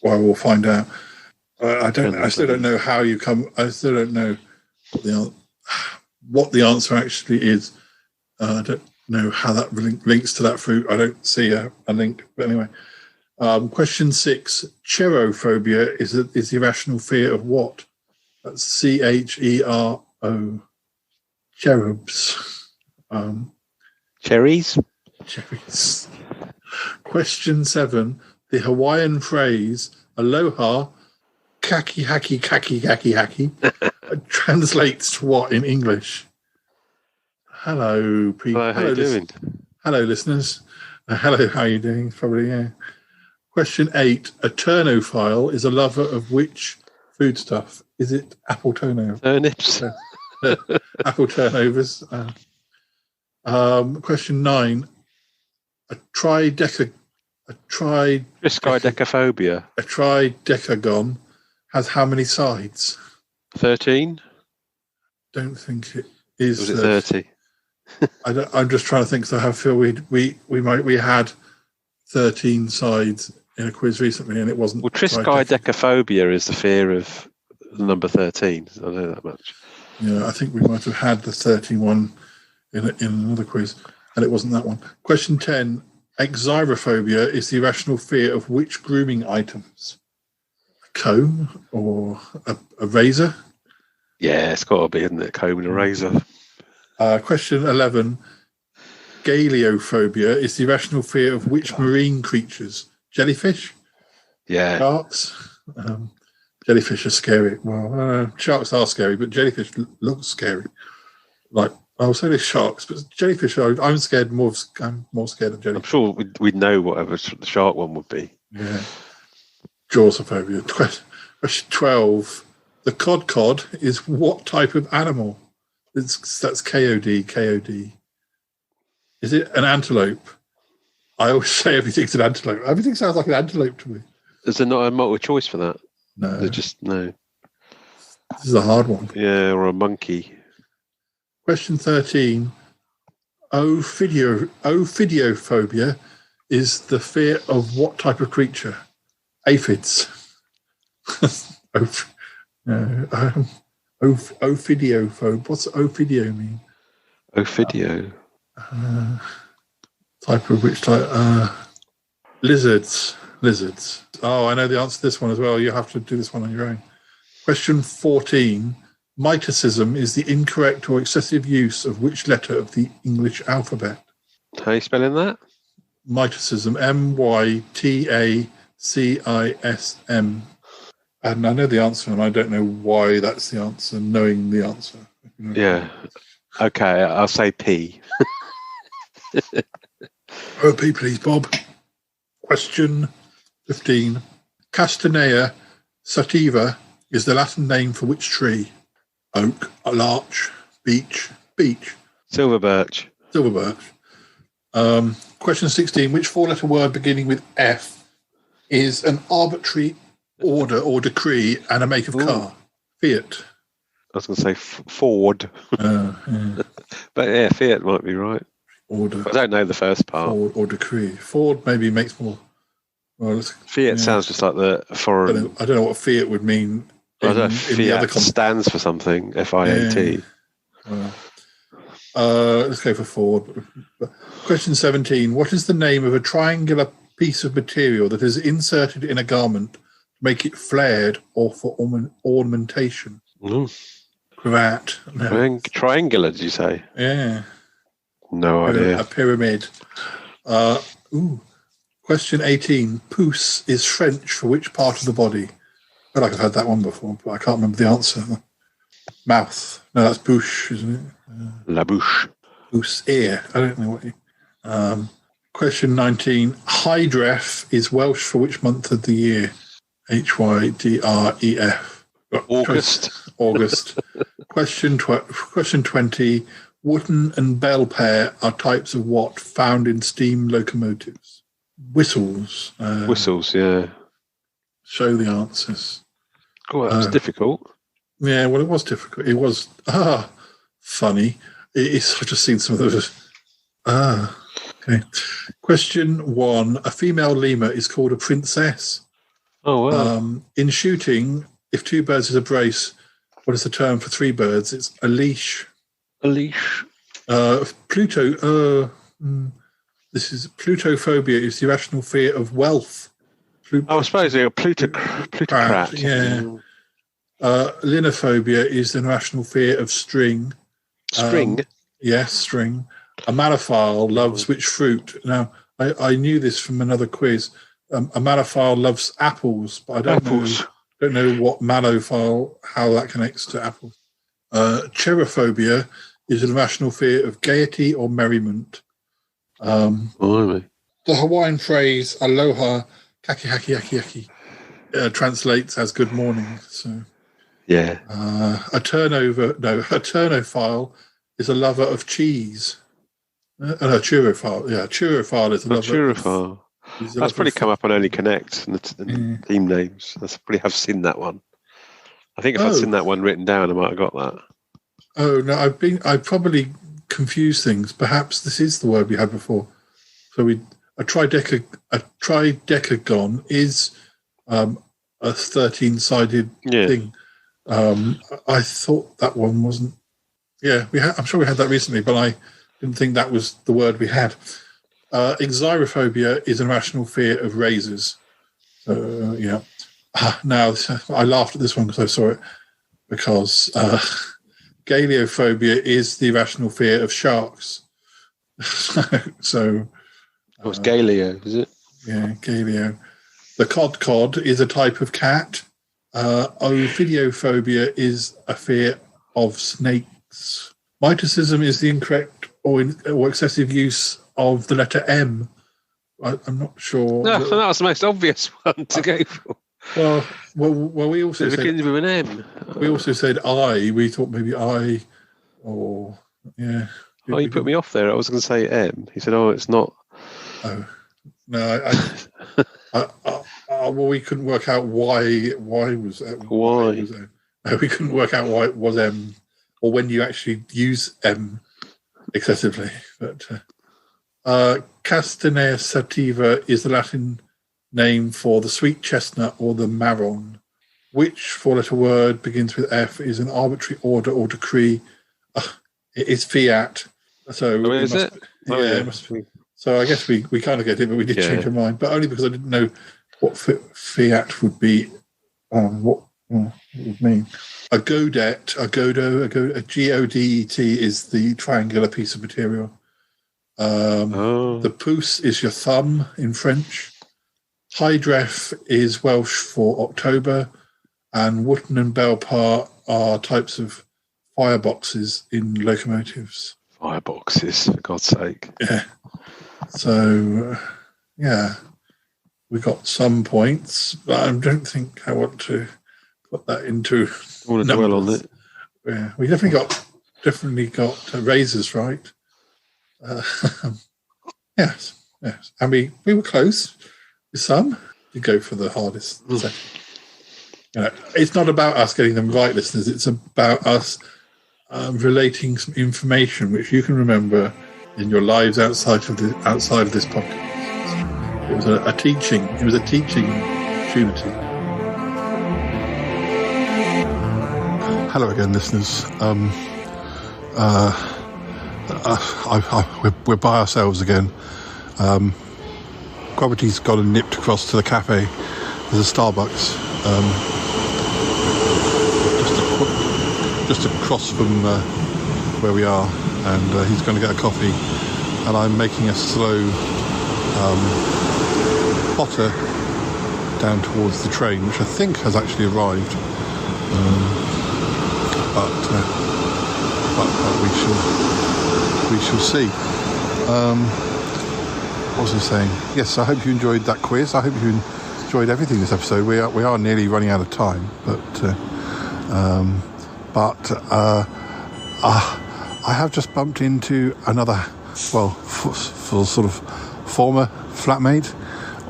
Well, we'll find out. I still don't know how you come. I still don't know what the answer actually is. I don't know how that links to that fruit. I don't see a link. But anyway, question 6. Cherophobia is the irrational fear of what? That's CHERO. Cherubs.
Cherries.
Cherries. Question 7. The Hawaiian phrase "aloha, kaki haki kaki kaki haki" translates to what in English? Hello, people.
Hello, how are you doing?
Hello, listeners. Hello, how are you doing? Probably, yeah. Question 8. A turnophile is a lover of which foodstuff? Is it apple turnover?
Turnips.
Apple turnovers. Question 9. A
triskaidekaphobia.
A tridecagon has how many sides?
13.
Don't think it is.
Was it 30?
I'm just trying to think. So I feel we had 13 sides in a quiz recently, and it wasn't.
Well, triskaidekaphobia is the fear of the number 13. I know that much.
Yeah, I think we might have had the 13 one in another quiz, and it wasn't that one. Question 10. Exyrophobia is the irrational fear of which grooming items? A comb or a razor?
Yeah, it's got to be, isn't it? Comb and a razor.
Question 11. Galeophobia is the irrational fear of which marine creatures? Jellyfish?
Yeah.
Sharks? Jellyfish are scary. Well, sharks are scary, but jellyfish look scary. Like, I'll say there's sharks, but jellyfish I'm more scared of jellyfish.
I'm sure we'd know whatever the shark one would be.
Yeah. Jawsophobia. Question 12. The cod is what type of animal? That's KOD. Is it an antelope? I always say everything's an antelope. Everything sounds like an antelope to me.
Is there not a multiple choice for that?
No.
They're just no.
This is a hard one.
Yeah, or a monkey.
Question 13. Ophidiophobia is the fear of what type of creature? Aphids. Ophidiophobia. What's ophidio mean?
Ophidio.
Type of which type? Lizards. Oh, I know the answer to this one as well. You have to do this one on your own. Question 14. Myticism is the incorrect or excessive use of which letter of the English alphabet?
How are you spelling that?
Myticism. MYTACISM. And I know the answer, and I don't know why that's the answer, knowing the answer.
Yeah. Okay, I'll say P.
P, please, Bob. Question 15. Castanea sativa is the Latin name for which tree? Oak, larch, beech.
Silver birch.
Question 16. Which four-letter word beginning with F is an arbitrary order or decree and a make of car? Fiat.
I was going to say Ford.
Yeah.
But yeah, Fiat might be right.
Order.
I don't know the first part.
Ford or decree. Ford maybe makes more. Well,
Fiat sounds just like the foreign.
I don't know what Fiat would mean
I don't know if Fiat stands for something. FIAT.
Yeah. Let's go for Ford. Question 17. What is the name of a triangular piece of material that is inserted in a garment to make it flared or for ornamentation? Cravat. No.
Triangular, did you say?
Yeah.
No idea.
A pyramid. Question 18. Pouce is French for which part of the body? I feel like I've had that one before, but I can't remember the answer. Mouth. No, that's bouche, isn't it?
La bouche.
Pouce, ear. I don't know what Question 19. Hydref is Welsh for which month of the year? HYDREF.
August.
August. Question 20. Wooden and bell pair are types of what found in steam locomotives? Whistles.
Whistles, yeah.
Show the answers.
Oh, that was difficult.
Yeah, well, it was difficult. It was funny. I've just seen some of those. Okay. Question 1. A female lemur is called a princess.
Oh, wow.
In shooting, if 2 birds is a brace, what is the term for 3 birds? It's a leash.
A leash.
This is plutophobia is the irrational fear of wealth.
I suppose a plutocrat.
Yeah. Linophobia is the irrational fear of string.
String?
Yes, string. A malophile loves which fruit? Now, I knew this from another quiz. A malophile loves apples, but I don't know what malophile, how that connects to apples. Cherophobia is an irrational fear of gaiety or merriment. The Hawaiian phrase aloha kaki haki yaki yaki translates as good morning. So,
yeah.
A turnophile is a lover of cheese. A churophile. Yeah, a churophile is a lover.
Churophile. That's probably come up on Only Connect and the team names. That's probably have seen that one. I think if I'd seen that one written down, I might have got that.
Oh no, I probably confused things. Perhaps this is the word we had before. So a tridecagon is a 13-sided thing. I thought that one wasn't. Yeah, I'm sure we had that recently, but I didn't think that was the word we had. Xyrophobia is an irrational fear of razors. Yeah. Now, I laughed at this one because I saw it, because galeophobia is the irrational fear of sharks. So.
It's galeo, is it?
Yeah, galeo. The cod is a type of cat. Ophidiophobia is a fear of snakes. Myticism is the incorrect or excessive use of the letter M. I'm not sure.
No, that was the most obvious one to go for.
Well, we also said... It begins
with an M.
We also said I. We thought maybe I, or... Yeah.
Oh, you put me off there. I was going to say M. He said, oh, it's not...
Oh. No, well, we couldn't work out why was that.
Why?
We couldn't work out why it was M, or when you actually use M excessively. But Castanea sativa is the Latin name for the sweet chestnut or the marron. Which four-letter word begins with F is an arbitrary order or decree? It is fiat. So
is it?
It must be. So I guess we kind of get it, but we did change our mind. But only because I didn't know what fiat would be, what it would mean. A godet, a GODET is the triangular piece of material. The pouce is your thumb in French. Hydref is Welsh for October. And Wootton and Belpar are types of fireboxes in locomotives.
Fireboxes, for God's sake.
Yeah. So, we got some points, but I don't think I want to put that into.
I want to dwell on it.
Yeah, we definitely got razors right. Yes, and we were close with some. We go for the hardest section. It's not about us getting them right, listeners. It's about us relating some information which you can remember in your lives outside of this podcast. It was a teaching. It was a teaching opportunity. Hello again, listeners. We're by ourselves again. Gravity's gone and nipped across to the cafe. There's a Starbucks just across from where we are, and he's going to get a coffee, and I'm making a slow potter down towards the train, which I think has actually arrived. But we shall see. What was I saying? Yes, I hope you enjoyed that quiz. I hope you enjoyed everything this episode. We are nearly running out of time, but I have just bumped into another, well, for sort of former flatmate,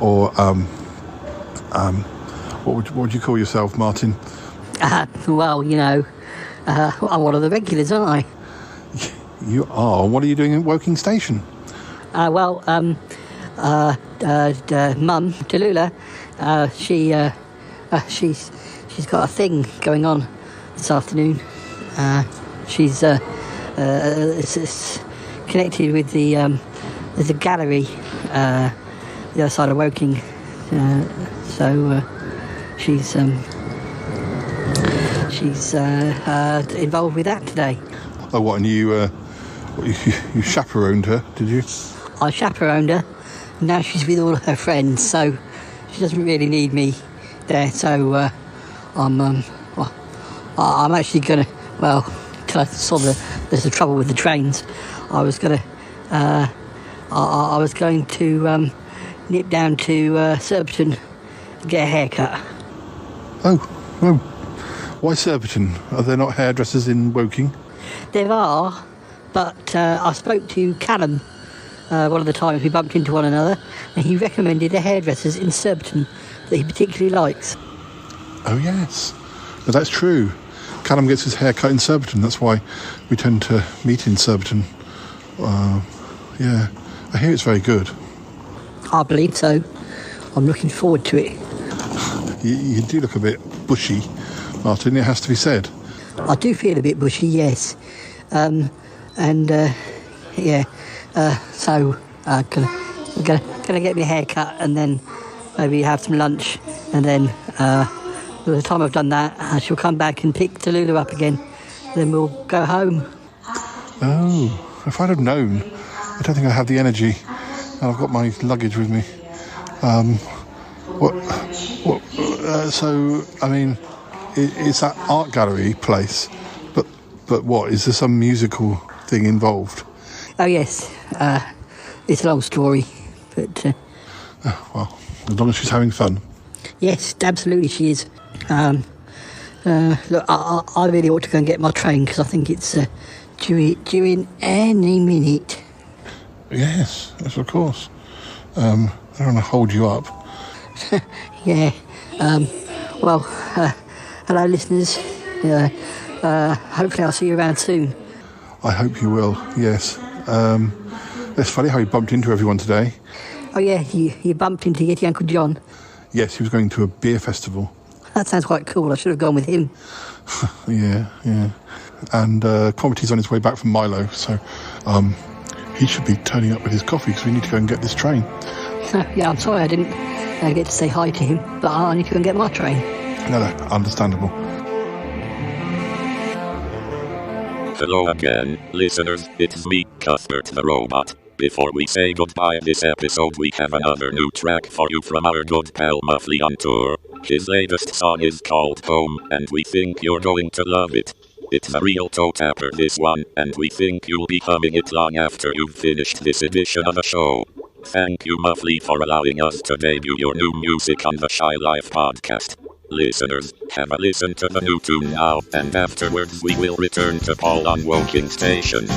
or what would you call yourself, Martin?
Well, you know, I'm one of the regulars, aren't I?
You are. What are you doing in Woking Station?
Mum, Tallulah, she's got a thing going on this afternoon. She's it's connected with there's a gallery the other side of Woking, so she's involved with that today.
Oh, what? And you chaperoned her, did you?
I chaperoned her. Now she's with all of her friends, so she doesn't really need me there. So I'm actually gonna. Well, till I saw there's a trouble with the trains, I was gonna. I was going to nip down to Surbiton and get a haircut.
Oh, why Surbiton? Are there not hairdressers in Woking?
There are, but I spoke to Callum one of the times we bumped into one another, and he recommended the hairdressers in Surbiton that he particularly likes.
Oh, yes. No, that's true. Callum gets his hair cut in Surbiton. That's why we tend to meet in Surbiton. Yeah, I hear it's very good.
I believe so. I'm looking forward to it.
You do look a bit bushy, Martin, it has to be said.
I do feel a bit bushy, yes. So gonna get me a haircut and then maybe have some lunch, and then by the time I've done that, I shall come back and pick Tallulah up again. Then we'll go home.
Oh, if I'd have known. I don't think I have the energy, and I've got my luggage with me. So, I mean, it's that art gallery place, but what, is there some musical thing involved?
Oh, yes. It's a long story, but...
well, as long as she's having fun.
Yes, absolutely she is. Look, I really ought to go and get my train, because I think it's due in any minute.
Yes, of course. I don't want to hold you up.
Yeah. Hello, listeners. Hopefully I'll see you around soon.
I hope you will, yes. It's funny how he bumped into everyone today.
Oh, yeah, you bumped into Yeti Uncle John.
Yes, he was going to a beer festival.
That sounds quite cool. I should have gone with him.
Yeah. And Comity's on his way back from Milo, so he should be turning up with his coffee, because we need to go and get this train.
Yeah, I'm sorry I didn't get to say hi to him, but I need to go and get my train.
No, understandable.
Hello again, listeners, it's me, Cuthbert the Robot. Before we say goodbye this episode, we have another new track for you from our good pal Muffley on tour. His latest song is called Home, and we think you're going to love it. It's a real toe-tapper, this one, and we think you'll be humming it long after you've finished this edition of the show. Thank you, Muffley, for allowing us to debut your new music on the Shy Life podcast. Listeners, have a listen to the new tune now, and afterwards we will return to Paul on Woking Station.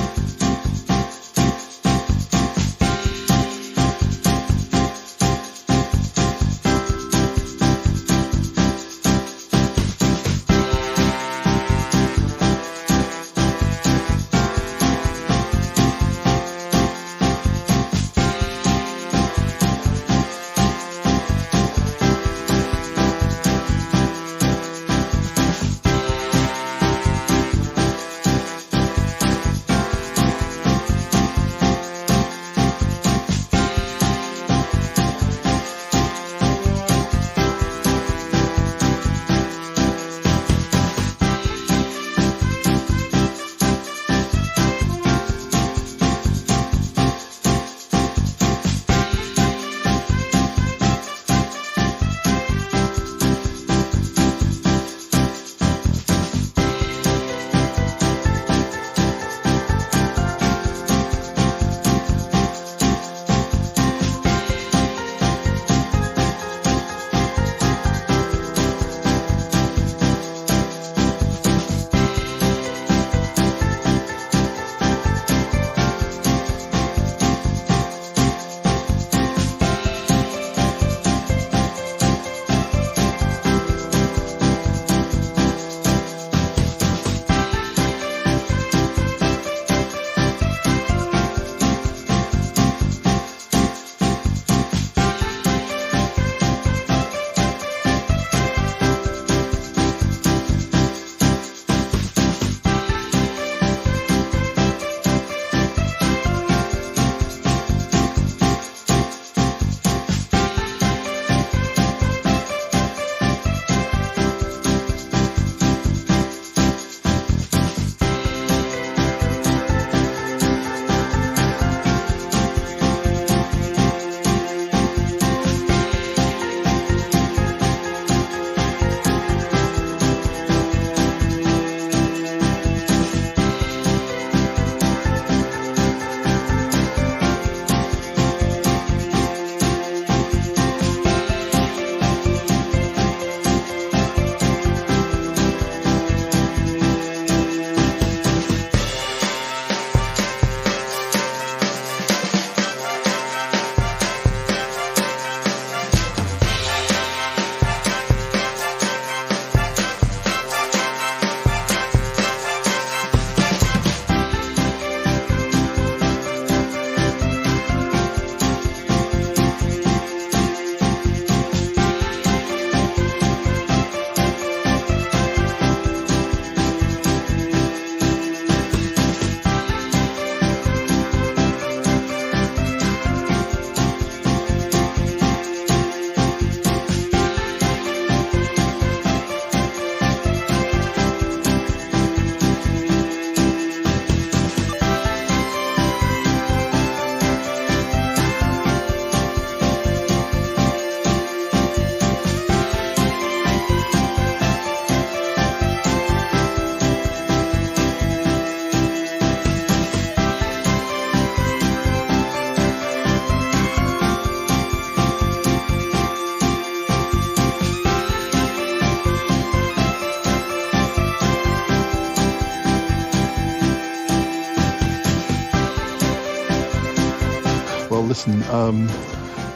Well, listen,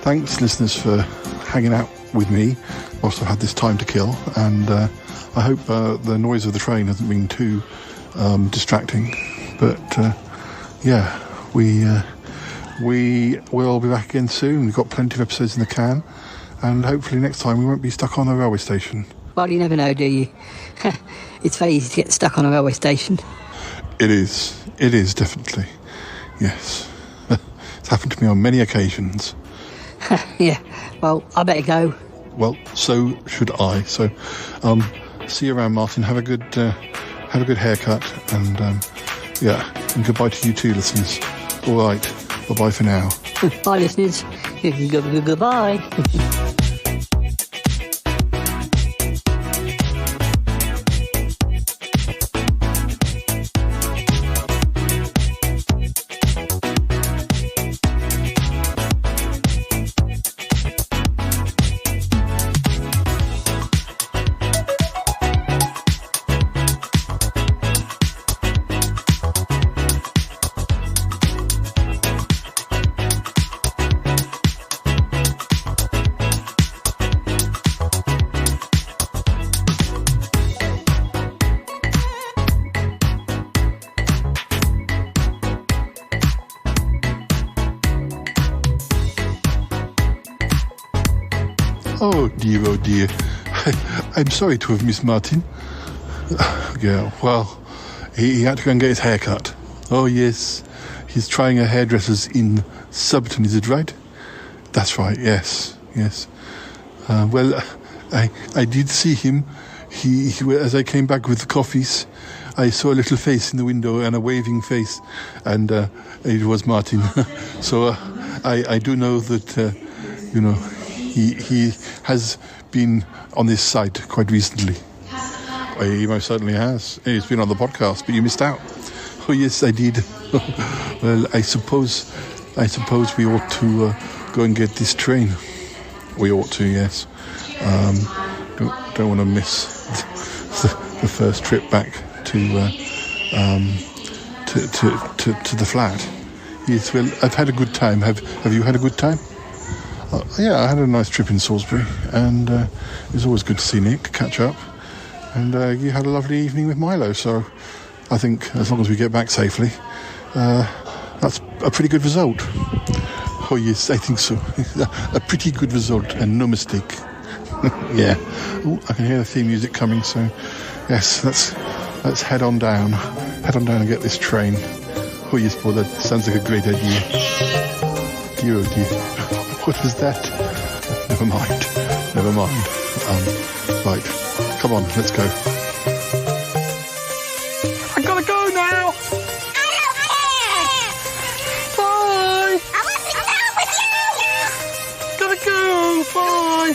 thanks, listeners, for hanging out with me whilst I've had this time to kill, and I hope the noise of the train hasn't been too distracting. But yeah, we will be back again soon. We've got plenty of episodes in the can, and hopefully next time we won't be stuck on a railway station.
Well, you never know, do you? It's very easy to get stuck on a railway station.
It is definitely. Yes. It's happened to me on many occasions.
Yeah, well, I better go.
Well, so should I. So, see you around, Martin. Have a good haircut, and and goodbye to you too, listeners. All right, bye for now.
Bye, listeners. Goodbye.
Oh dear. I'm sorry to have missed Martin. Yeah, well, he had to go and get his hair cut. Oh yes, he's trying a hairdresser's in Subton, is it right? That's right, yes. Well, I did see him. He as I came back with the coffees, I saw a little face in the window and a waving face, and it was Martin. So I do know that, he has been on this site quite recently. He most certainly has. He's been on the podcast, but you missed out. Oh yes, I did. Well, I suppose we ought to go and get this train. We ought to, yes. Don't want to miss the first trip back to the flat. Yes, well, I've had a good time. Have you had a good time? Yeah, I had a nice trip in Salisbury, and it was always good to see Nick, catch up. And you had a lovely evening with Milo, so I think as long as we get back safely, that's a pretty good result. Oh yes, I think so. A pretty good result, and no mistake. Yeah. Ooh, I can hear the theme music coming, so yes, let's head on down. Head on down and get this train. Oh yes, boy, that sounds like a great idea. Dear, oh dear. What was that? Never mind. Right. Come on, let's go. I gotta go now! Bye! I want to go with you! Gotta go, bye!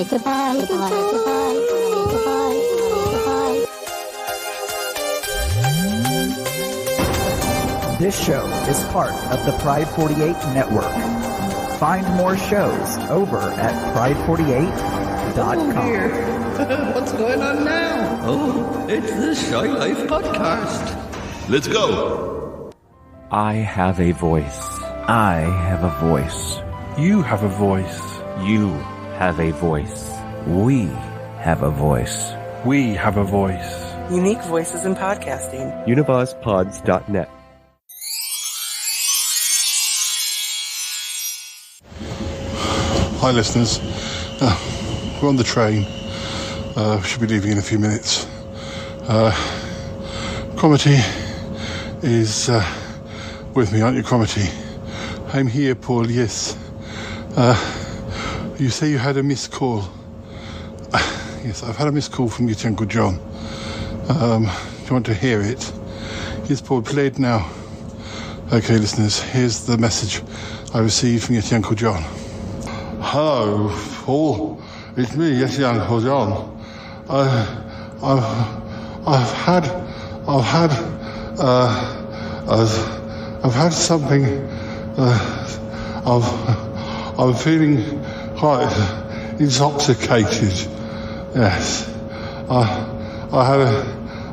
Goodbye.
This show is part of the Pride 48 network. Find more shows over at pride48.com.
Oh dear. What's going on now? Oh, it's the Shy Life podcast.
Let's go.
I have a voice. I have a voice.
You have a voice.
You have a voice. We have a voice.
We have a voice.
Unique voices in podcasting.
UnivazPods.net.
Hi listeners, we're on the train, should be leaving in a few minutes. Cromitty is with me, aren't you, Cromitty? I'm here, Paul, yes. You say you had a missed call. Yes, I've had a missed call from your Uncle John. Do you want to hear it? Yes, Paul, play it now. Okay, listeners, here's the message I received from your Uncle John. Hello, Paul. It's me, Yeti Uncle John. I've had something. I'm feeling quite intoxicated. Yes, I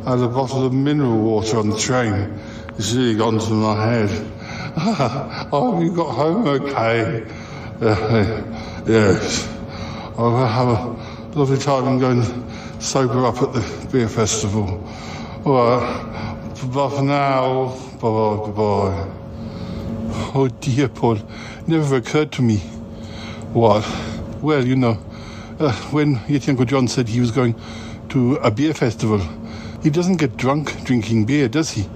I had a bottle of mineral water on the train. It's really gone to my head. Oh, you got home okay? Yes. I'll have a lovely time and go and sober up at the beer festival. All right. Bye for now. Bye. Oh dear, Paul. Never occurred to me. What? Well, you know, when Yeti Uncle John said he was going to a beer festival, he doesn't get drunk drinking beer, does he?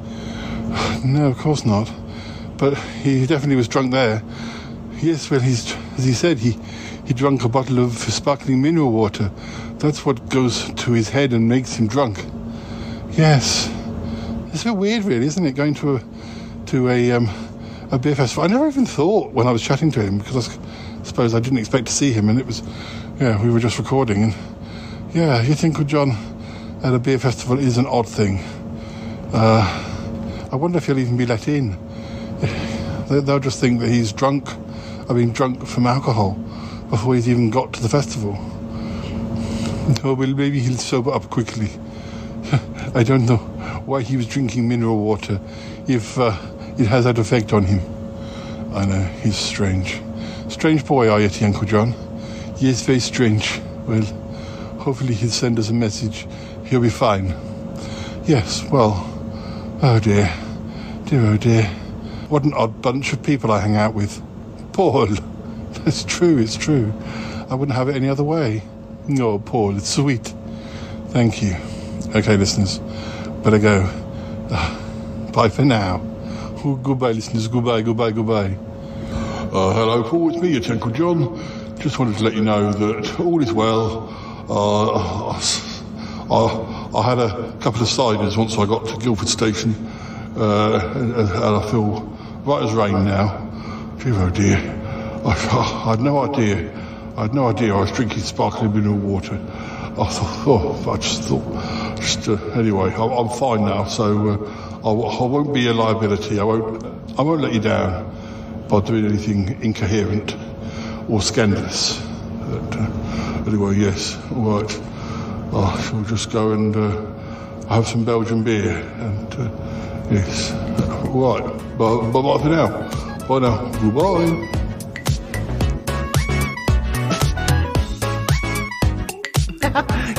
No, of course not. But he definitely was drunk there. Yes, well, as he said, he drank a bottle of sparkling mineral water. That's what goes to his head and makes him drunk. Yes. It's a bit weird, really, isn't it, going to a beer festival? I never even thought when I was chatting to him, because I suppose I didn't expect to see him, and it was, we were just recording, and you think Uncle John at a beer festival is an odd thing. I wonder if he'll even be let in. They'll just think that he's drunk from alcohol before he's even got to the festival. Oh, well, maybe he'll sober up quickly. I don't know why he was drinking mineral water if it has that effect on him. I know, he's strange. Strange boy, are you, Uncle John? Yes, very strange. Well, hopefully he'll send us a message. He'll be fine. Yes, well, oh dear. Oh dear. What an odd bunch of people I hang out with. Paul. It's true. I wouldn't have it any other way. No, Paul, it's sweet. Thank you. Okay, listeners, better go. Bye for now. Oh, goodbye, listeners. Goodbye. Hello, Paul. It's me, it's Uncle John. Just wanted to let you know that all is well. I had a couple of ciders once I got to Guildford Station, and I feel right as rain now. Oh dear. I had no idea I was drinking sparkling mineral water. Anyway, I'm fine now, so I won't be a liability. I won't let you down by doing anything incoherent or scandalous. But, anyway, yes, all right. I shall just go and have some Belgian beer, and yes, all right. Bye for now. Bye now. Goodbye.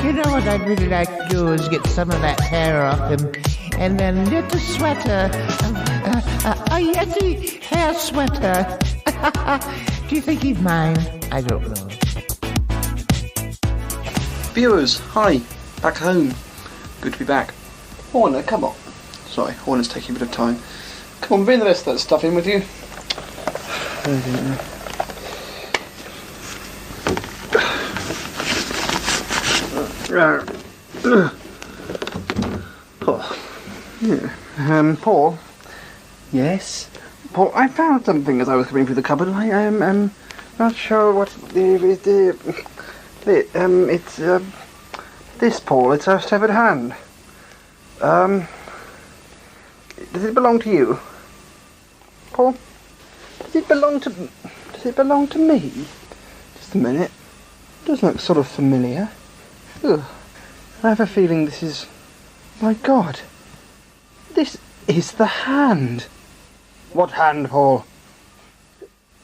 You know what I'd really like to do is get some of that hair off him and then knit a sweater. A Yeti hair sweater. Do you think he'd mind? I don't know.
Viewers, hi. Back home. Good to be back. Horner, come on. Sorry, Horner's taking a bit of time. Come on, bring the rest of that stuff in with you. Paul? Yes? Paul, I found something as I was coming through the cupboard. I am not sure what it's this, Paul. It's a severed hand. Does it belong to you? Paul? Does it belong to me? Just a minute. It does look sort of familiar. Ugh. I have a feeling this is... My God. This is the hand. What hand, Paul?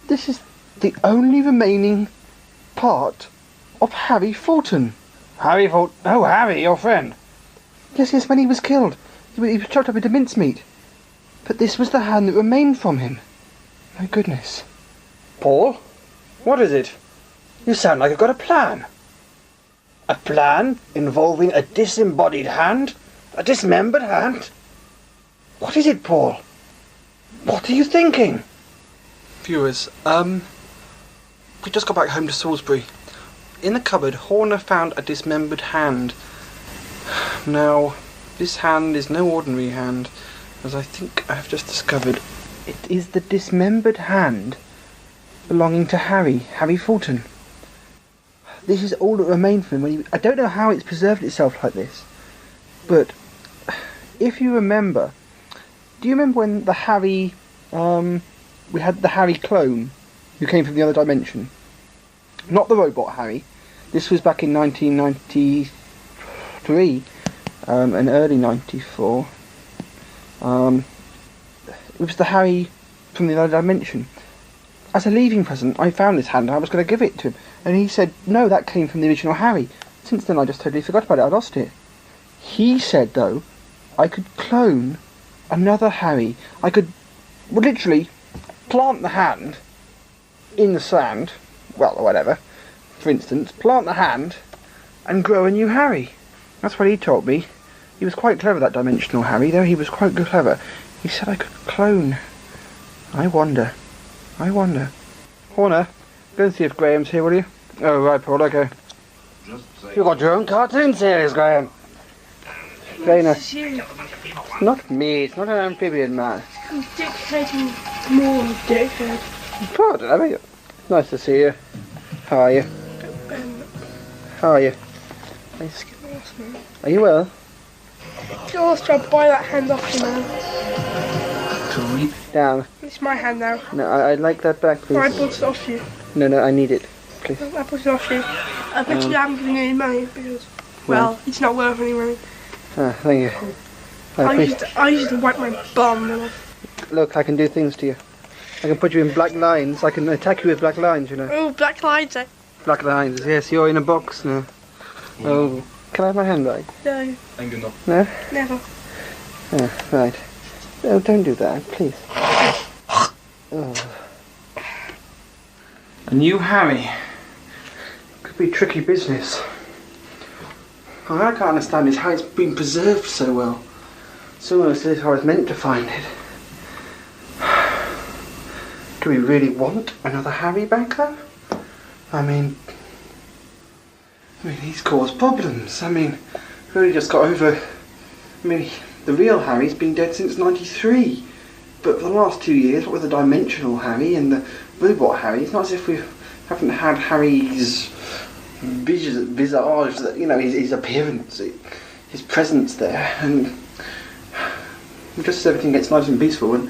This is the only remaining part of Harry Fulton. Harry Fulton? Oh, Harry, your friend. Yes, when he was killed. He was chopped up into mincemeat. But this was the hand that remained from him. My goodness. Paul? What is it? You sound like you've got a plan. A plan involving a disembodied hand? A dismembered hand? What is it, Paul? What are you thinking? Viewers, we just got back home to Salisbury. In the cupboard, Horner found a dismembered hand. Now, this hand is no ordinary hand, as I think I have just discovered. It is the dismembered hand belonging to Harry Fulton. This is all that remained from him. I don't know how it's preserved itself like this, but if you remember, do you remember when the Harry, we had the Harry clone who came from the other dimension? Not the robot Harry. This was back in 1993. in early '94. It was the Harry from the other dimension. As a leaving present, I found this hand and I was going to give it to him. And he said, no, that came from the original Harry. Since then, I just totally forgot about it. I lost it. He said, though, I could clone another Harry. I could literally plant the hand in the sand, well, or whatever, for instance, plant the hand and grow a new Harry. That's what he told me. He was quite clever, that dimensional Harry, though. He was quite clever. He said I could clone. I wonder. Horner, go and see if Graham's here, will you? Oh, right, Paul, okay. You've got your own cartoon series, Graham. Dana. Not me, it's not an amphibian man.
I'm dictating more dickhead.
Pardon, I mean, nice to see you. How are you? How are you? Are you well?
Just try to buy that hand off you now.
Down.
It's my hand now.
No, I'd like that back, please.
I bought it off you.
No, I need it, please.
I bought it off you. I bet you haven't given any money because, well, it's not worth any money.
Ah, thank you.
I used to wipe my bum off.
Look, I can do things to you. I can put you in black lines. I can attack you with black lines, you know.
Oh, black lines, eh?
Black lines, yes, you're in a box now. Oh, can I have my hand back?
No.
No?
Never.
Oh, right. Oh, don't do that, please. Oh. A new Harry. Could be tricky business. What I can't understand is how it's been preserved so well. So well as if I was meant to find it. Do we really want another Harry back there? I mean, he's caused problems. I mean, really just got over. I mean, the real Harry's been dead since '93. But for the last 2 years, what with the dimensional Harry and the robot Harry, it's not as if we haven't had Harry's visage, that, you know, his appearance, his presence there, and just as everything gets nice and peaceful.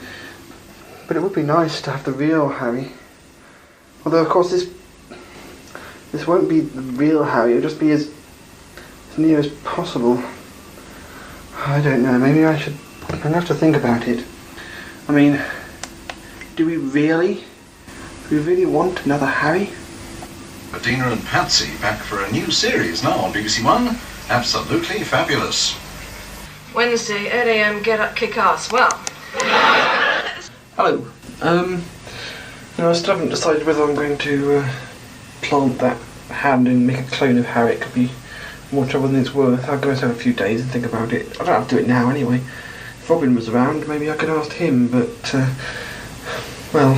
But it would be nice to have the real Harry. Although, of course, this won't be the real Harry. It'll just be as near as possible. I don't know. Maybe I'll have to think about it. I mean, do we really want another Harry?
Adina and Patsy back for a new series now on BBC One. Absolutely fabulous.
Wednesday, 8 a.m. Get up, kick ass. Well.
Hello. I still haven't decided whether I'm going to plant that hand and make a clone of Harry. It could be more trouble than it's worth. I'll go and have a few days and think about it. I don't have to do it now anyway. If Robin was around, maybe I could ask him, but, well,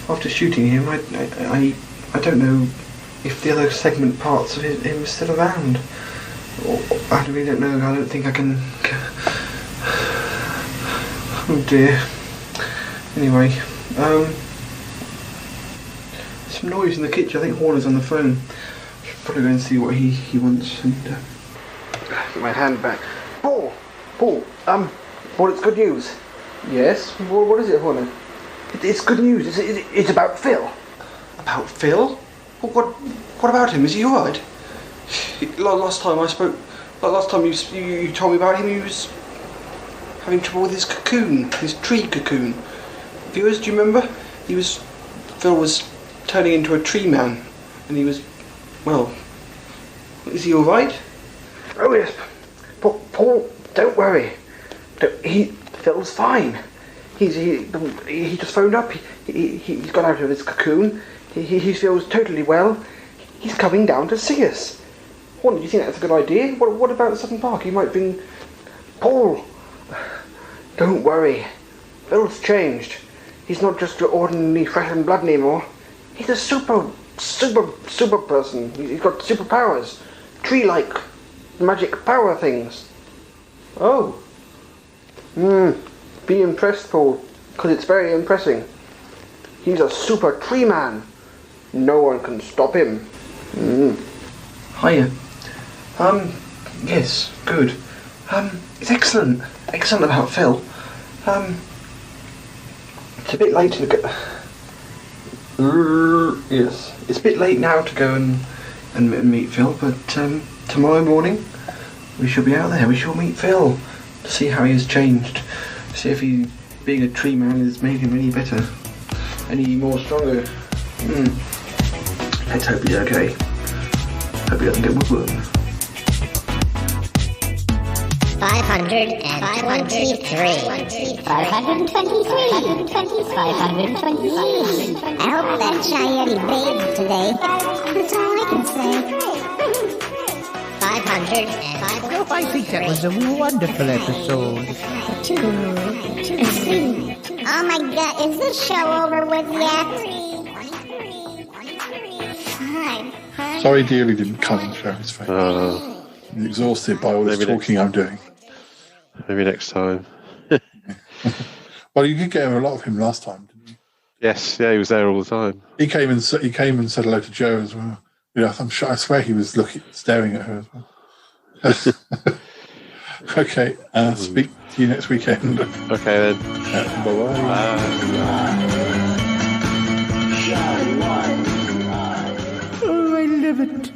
after shooting him, I don't know if the other segment parts of him are still around. Or, I really don't know. I don't think I can. Oh dear. Anyway, some noise in the kitchen. I think Horner's on the phone. Should probably go and see what he wants and get my hand back. Paul, well, it's good news. Yes. What is it, Horner? It's good news. It's about Phil. About Phil? What about him? Is he alright? Last time you told me about him, he was having trouble with his cocoon, his tree cocoon. Viewers, do you remember? Phil was turning into a tree man, and he was, well, is he alright? Oh yes. Paul, don't worry. Phil's fine. He just phoned up. He's got out of his cocoon. He feels totally well. He's coming down to see us. What, do you think that's a good idea? What about Sutton Park? He might bring... Paul! Don't worry. Phil's changed. He's not just your ordinary flesh and blood anymore. He's a super person. He's got superpowers. Tree-like magic power things. Oh. Be impressed, Paul, because it's very impressing. He's a super tree man. No one can stop him. Hiya. Yes, good. It's excellent. Excellent about Phil. It's a bit late to go. Yes. It's a bit late now to go and meet Phil, but tomorrow morning we shall be out there. We shall meet Phil to see how he has changed. See if he, being a tree man, has made him any better, any more stronger. Let's hope he's okay. Hope he doesn't get woodworm.
523. 523. 523. I hope that Shy Yeti bathed today. That's all I can say. 500.
Oh, I think that was a wonderful episode.
2, 3. Oh my God, is this show over with yet? 5.
Sorry, Dealey didn't come and show his face. He's exhausted by all this talking I'm doing.
Maybe next time.
Well, you did get a lot of him last time, didn't you?
Yes, yeah, he was there all the time.
He came and said hello to Jo as well. Yeah, I'm sure. I swear he was staring at her as well. Okay, speak to you next weekend.
Okay then.
Bye-bye.
Oh, I love it.